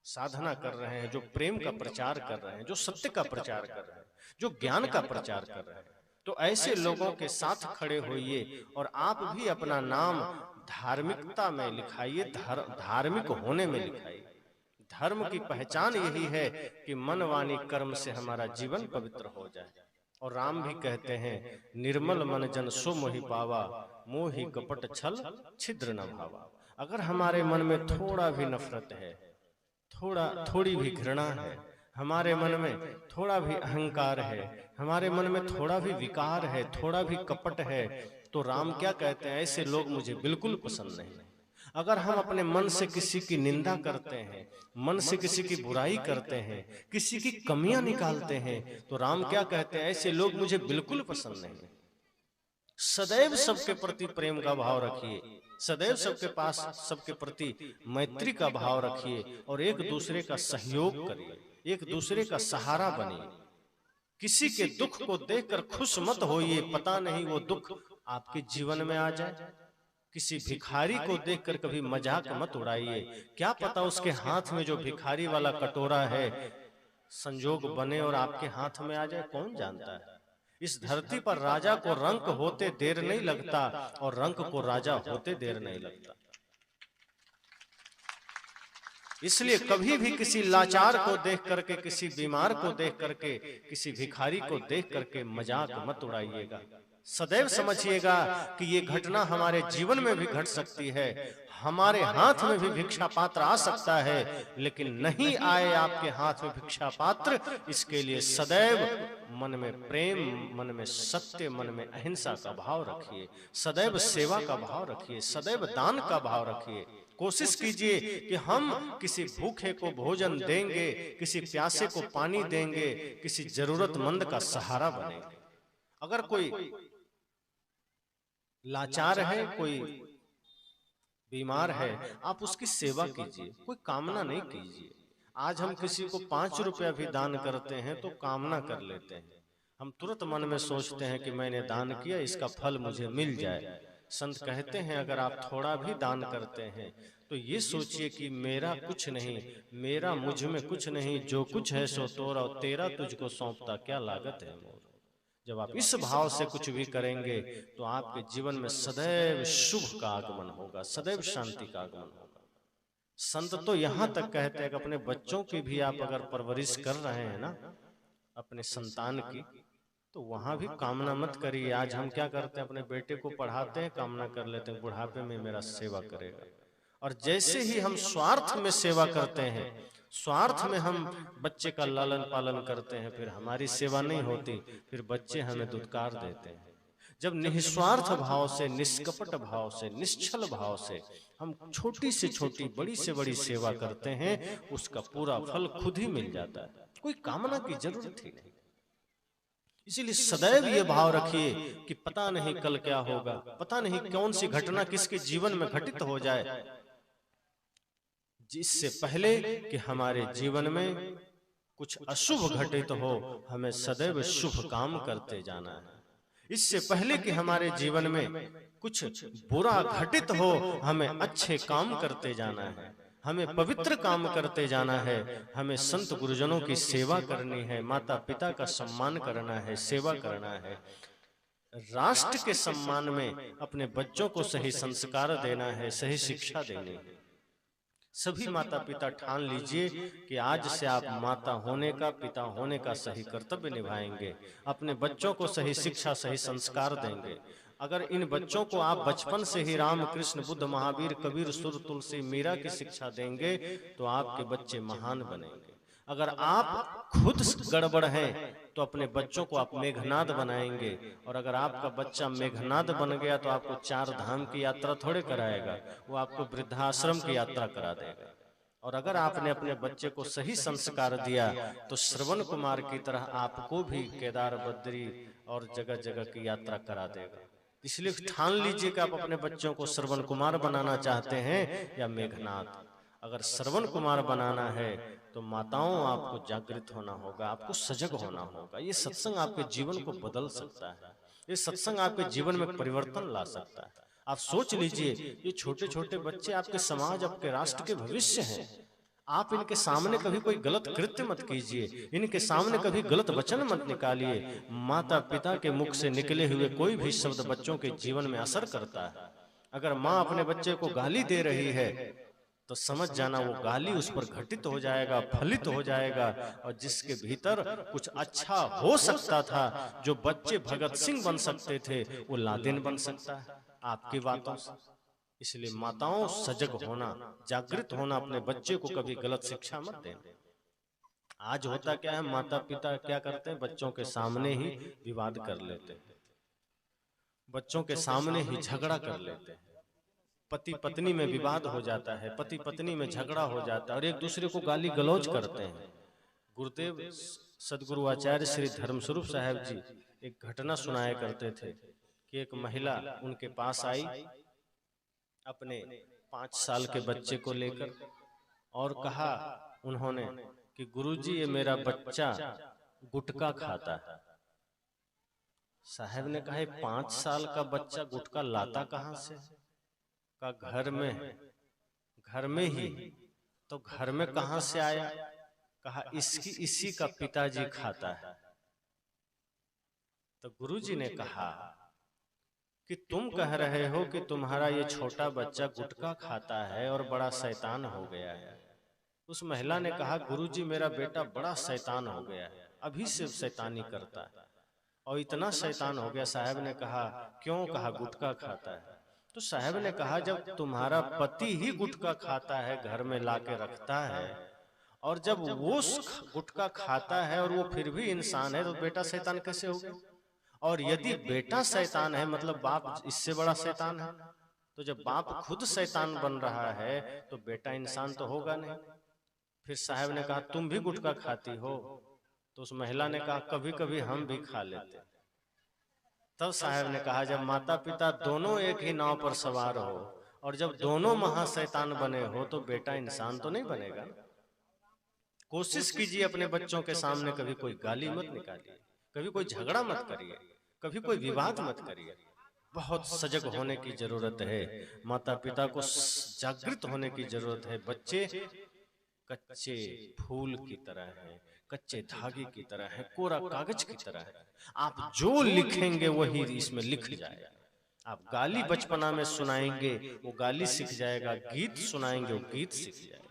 साधना कर रहे हैं, जो प्रेम का प्रचार कर रहे हैं, जो सत्य का प्रचार कर रहे हैं, जो ज्ञान का प्रचार कर रहे हैं। तो ऐसे लोगों के साथ खड़े होइए और आप भी अपना नाम धार्मिकता में लिखाइए, धार्मिक होने में लिखाइए। धर्म की पहचान यही है कि मन वाणी कर्म से हमारा जीवन पवित्र हो जाए। और राम भी कहते हैं निर्मल मन जन सो मोहि पावा, मोहि कपट छल छिद्र न भावा। अगर हमारे मन में थोड़ा भी नफरत है, थोड़ी भी घृणा है, हमारे मन में थोड़ा भी अहंकार है, हमारे मन में थोड़ा भी विकार है, थोड़ा भी कपट है, तो राम क्या कहते हैं, ऐसे लोग मुझे बिल्कुल पसंद नहीं। अगर हम अपने मन से किसी की निंदा करते हैं, मन से किसी की बुराई करते हैं, किसी की कमियां निकालते हैं, तो राम क्या कहते हैं, ऐसे लोग मुझे बिल्कुल पसंद नहीं। सदैव सबके प्रति प्रेम का भाव रखिए, सदैव सबके पास सबके प्रति मैत्री का भाव रखिए और एक दूसरे का सहयोग करिए, एक दूसरे का सहारा बनिए। किसी के दुख को देखकर खुश मत होइए, पता नहीं वो दुख आपके जीवन में आ जाए। किसी भिखारी को देखकर कभी मजाक मत उड़ाइए, क्या पता उसके हाथ में जो भिखारी वाला कटोरा है संजोग बने और आपके हाथ में आ जाए, कौन जानता है। इस धरती पर राजा को रंक होते देर नहीं लगता और रंक को राजा होते देर नहीं लगता। इसलिए कभी भी किसी लाचार को देख करके, किसी बीमार को देख करके, किसी भिखारी को देख करके मजाक मत उड़ाइएगा। सदैव समझिएगा कि ये घटना हमारे जीवन में भी घट सकती है, हमारे हाथ में भी भिक्षा पात्र आ सकता है, लेकिन नहीं आए आपके हाथ में भिक्षा पात्र, इसके लिए सदैव मन में प्रेम, मन में सत्य, मन में अहिंसा का भाव रखिए, सदैव सेवा का भाव रखिए, सदैव दान का भाव रखिए। कोशिश कीजिए कि हम किसी भूखे को भोजन देंगे, किसी प्यासे को पानी देंगे, किसी जरूरतमंद का सहारा बनेंगे। अगर कोई लाचार है, कोई बीमार है, आप उसकी सेवा कीजिए, कोई कामना नहीं कीजिए। आज हम किसी को 5 रुपया भी दान करते हैं तो कामना कर लेते हैं, हम तुरंत मन में सोचते हैं कि मैंने दान किया, इसका फल मुझे मिल जाए। संत कहते हैं अगर आप थोड़ा भी दान करते हैं तो ये सोचिए कि मेरा कुछ नहीं, मेरा मुझ में कुछ नहीं, जो कुछ है सो तोरा और तेरा तुझको सौंपता क्या लागत है मोर। जब आप इस भाव से कुछ भी करेंगे तो आपके जीवन में सदैव शुभ का आगमन होगा, सदैव शांति का आगमन होगा। संत तो यहाँ तक कहते हैं कि अपने बच्चों की भी आप अगर परवरिश कर रहे हैं ना, अपने संतान की, तो वहां भी कामना मत करिए। आज हम क्या करते हैं, अपने बेटे को पढ़ाते हैं, कामना कर लेते हैं बुढ़ापे में मेरा सेवा करेगा, और जैसे ही हम स्वार्थ में सेवा करते हैं, स्वार्थ में हम बच्चे का लालन पालन करते हैं, फिर हमारी सेवा नहीं होती, फिर बच्चे हमें दुत्कार देते हैं। जब निस्वार्थ भाव से, निष्कपट भाव से, निश्चल भाव से हम छोटी से छोटी, बड़ी से बड़ी सेवा करते हैं, उसका पूरा फल खुद ही मिल जाता है, कोई कामना की जरूरत ही नहीं। इसीलिए सदैव ये भाव रखिए कि पता नहीं कल क्या होगा, पता नहीं कौन सी घटना किसके जीवन में घटित हो जाए, जिससे पहले कि हमारे जीवन में कुछ अशुभ घटित हो, हमें सदैव शुभ काम करते जाना है। इससे पहले कि हमारे जीवन में कुछ बुरा घटित हो, हमें अच्छे काम करते जाना है, हमें पवित्र काम करते जाना है, हमें संत गुरुजनों की सेवा करनी है, माता पिता का सम्मान करना है, सेवा करना है, राष्ट्र के सम्मान में अपने बच्चों को सही संस्कार देना है, सही शिक्षा देनी है। सभी माता पिता ठान लीजिए कि आज से आप माता होने का, पिता होने का सही कर्तव्य निभाएंगे, अपने बच्चों को सही शिक्षा, सही संस्कार देंगे। अगर इन बच्चों को आप बचपन से ही राम, कृष्ण, बुद्ध, महावीर, कबीर, सुर, तुलसी, मीरा की शिक्षा देंगे तो आपके बच्चे महान बनेंगे। अगर आप खुद गड़बड़ हैं तो अपने बच्चों को आप मेघनाद बनाएंगे, और अगर आपका बच्चा मेघनाद बन गया तो आपको 4 धाम की यात्रा थोड़े कराएगा, वो आपको वृद्धाश्रम की यात्रा करा देगा। और अगर आपने अपने बच्चे को सही संस्कार दिया तो श्रवण कुमार की तरह आपको भी केदार, बद्री और जगह जगह की यात्रा करा देगा। इसलिए ठान लीजिए कि आप अपने बच्चों को श्रवण कुमार बनाना चाहते हैं या मेघनाद। अगर श्रवण कुमार बनाना है तो माताओं आपको जागृत होना होगा, आपको सजग होना होगा। ये सत्संग आपके जीवन को बदल सकता है, ये सत्संग आपके जीवन में परिवर्तन ला सकता है। आप सोच लीजिए, ये छोटे छोटे बच्चे आपके समाज, आपके राष्ट्र के भविष्य हैं। आप इनके सामने कभी कोई गलत कृत्य मत कीजिए, इनके सामने कभी गलत वचन मत निकालिए। माता पिता के मुख से निकले हुए कोई भी शब्द बच्चों के जीवन में असर करता है। अगर माँ अपने बच्चे को गाली दे रही है तो समझ जाना वो गाली उस पर घटित हो जाएगा, फलित हो जाएगा, और जिसके भीतर कुछ अच्छा हो सकता था, जो बच्चे भगत सिंह बन सकते थे, वो लादेन बन सकता है आपकी बातों से। इसलिए माताओं सजग होना, जागृत होना, अपने बच्चे को कभी गलत शिक्षा मत देना। आज होता क्या है, माता पिता क्या करते हैं, बच्चों के सामने ही विवाद कर लेते हैं, बच्चों के सामने ही झगड़ा कर लेते हैं, पति पत्नी में विवाद हो जाता है, पति पत्नी में झगड़ा हो जाता है, और एक दूसरे को गाली गलौज करते हैं। गुरुदेव सदगुरु आचार्य श्री धर्मस्वरूप साहब जी एक घटना सुनाया करते थे। कि एक महिला उनके पास आई अपने 5 साल के बच्चे को लेकर और कहा उन्होंने कि गुरुजी ये मेरा बच्चा गुटखा खाता है। साहब ने कहा 5 साल का बच्चा गुटखा लाता कहां से? का घर में ही। तो घर में कहां से आया? कहा इसी का पिताजी खाता है। तो गुरुजी ने कहा कि तुम कह रहे हो कि तुम्हारा ये छोटा बच्चा गुटखा खाता है और बड़ा शैतान हो गया है। उस महिला ने कहा गुरुजी मेरा बेटा बड़ा शैतान हो गया है, अभी से शैतानी करता है और इतना शैतान हो गया। साहब ने कहा क्यों? कहा गुटखा खाता है। तो साहब ने कहा जब तुम्हारा पति ही गुटखा खाता है, घर में लाके रखता है, और जब वो गुटखा खाता है और वो फिर भी इंसान है, तो बेटा शैतान कैसे हो गया? और यदि बेटा शैतान है मतलब बाप इससे बड़ा शैतान है। तो जब बाप खुद शैतान बन रहा है तो बेटा इंसान तो होगा नहीं। फिर साहब ने कहा तुम भी गुटखा खाती हो? तो उस महिला ने कहा कभी कभी हम भी खा लेते। तब साहब ने कहा जब माता पिता दोनों एक ही नाव पर सवार हो और जब दोनों महाशैतान बने हो तो बेटा इंसान तो नहीं बनेगा। कोशिश कीजिए अपने बच्चों के सामने कभी कोई गाली मत निकालिए, कभी कोई झगड़ा मत करिए, कभी कोई विवाद मत करिए। बहुत सजग होने की जरूरत है, माता पिता को जागृत होने की जरूरत है। बच्चे कच्चे फूल की तरह है, कच्चे धागे की तरह है, कोरा कागज की तरह है। आप जो लिखेंगे वही इसमें लिख जाएगा। आप गाली बचपना में सुनाएंगे वो गाली सीख जाएगा, गीत सुनाएंगे वो गीत सीख जाएगा।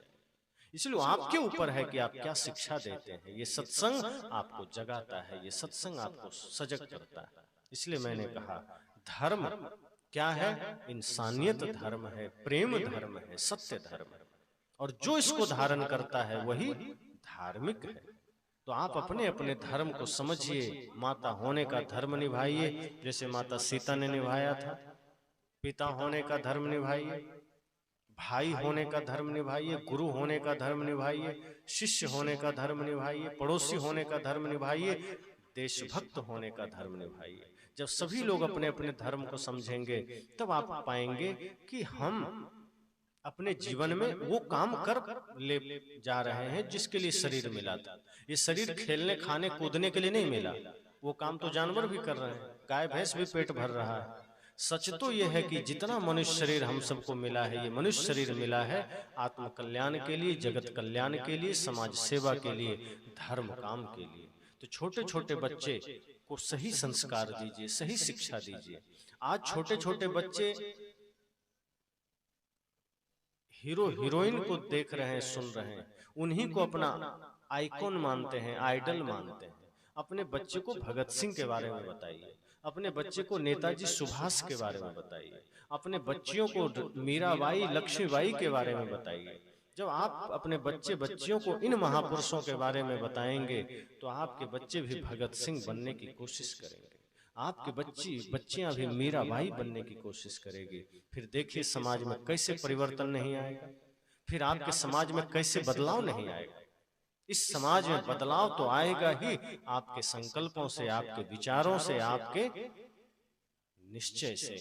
इसलिए आपके ऊपर है कि आप क्या शिक्षा देते हैं। ये सत्संग आपको जगाता है, ये सत्संग आपको सजग करता है। इसलिए मैंने कहा धर्म क्या है? इंसानियत धर्म है, प्रेम धर्म है, सत्य धर्म है, और जो इसको धारण करता है वही धार्मिक है। तो आप अपने अपने धर्म को समझिए। माता होने का धर्म निभाइए जैसे माता सीता ने निभाया था, पिता होने का धर्म निभाइए, भाई होने का धर्म निभाइए, गुरु होने का धर्म निभाइए, शिष्य होने का धर्म निभाइए, पड़ोसी होने का धर्म निभाइए, देशभक्त होने का धर्म निभाइए। जब सभी लोग अपने अपने धर्म को समझेंगे तब आप पाएंगे कि हम अपने जीवन में वो काम कर ले जा रहे हैं जिसके लिए शरीर मिला था। ये शरीर खेलने खाने कूदने के लिए नहीं मिला, वो काम तो जानवर भी कर रहे हैं, गाय भैंस भी पेट भर रहा है। सच तो यह है कि जितना मनुष्य शरीर हम सबको मिला है, ये मनुष्य शरीर मिला है आत्म कल्याण के लिए, जगत कल्याण के लिए, समाज सेवा के लिए, धर्म काम के लिए। तो छोटे छोटे बच्चे को सही संस्कार दीजिए, सही शिक्षा दीजिए। आज छोटे छोटे बच्चे हीरो हीरोइन को देख रहे हैं, सुन रहे हैं, उन्हीं को अपना आइकॉन मानते हैं, आइडल मानते हैं। अपने बच्चे को भगत सिंह के बारे में बताइए, अपने बच्चे को नेताजी सुभाष के बारे में बताइए, अपने बच्चियों को मीराबाई लक्ष्मीबाई के बारे में बताइए। जब आप अपने बच्चियों को इन महापुरुषों के बारे में बताएंगे तो आपके बच्चे भी भगत सिंह बनने की कोशिश करेंगे, आपके बच्चियां भी मीराबाई बनने की कोशिश करेगी। फिर देखिए समाज में कैसे परिवर्तन नहीं आएगा, फिर आपके समाज में कैसे बदलाव नहीं आएगा। इस समाज में बदलाव तो आएगा ही आपके संकल्पों से, आपके विचारों से, आपके निश्चय से।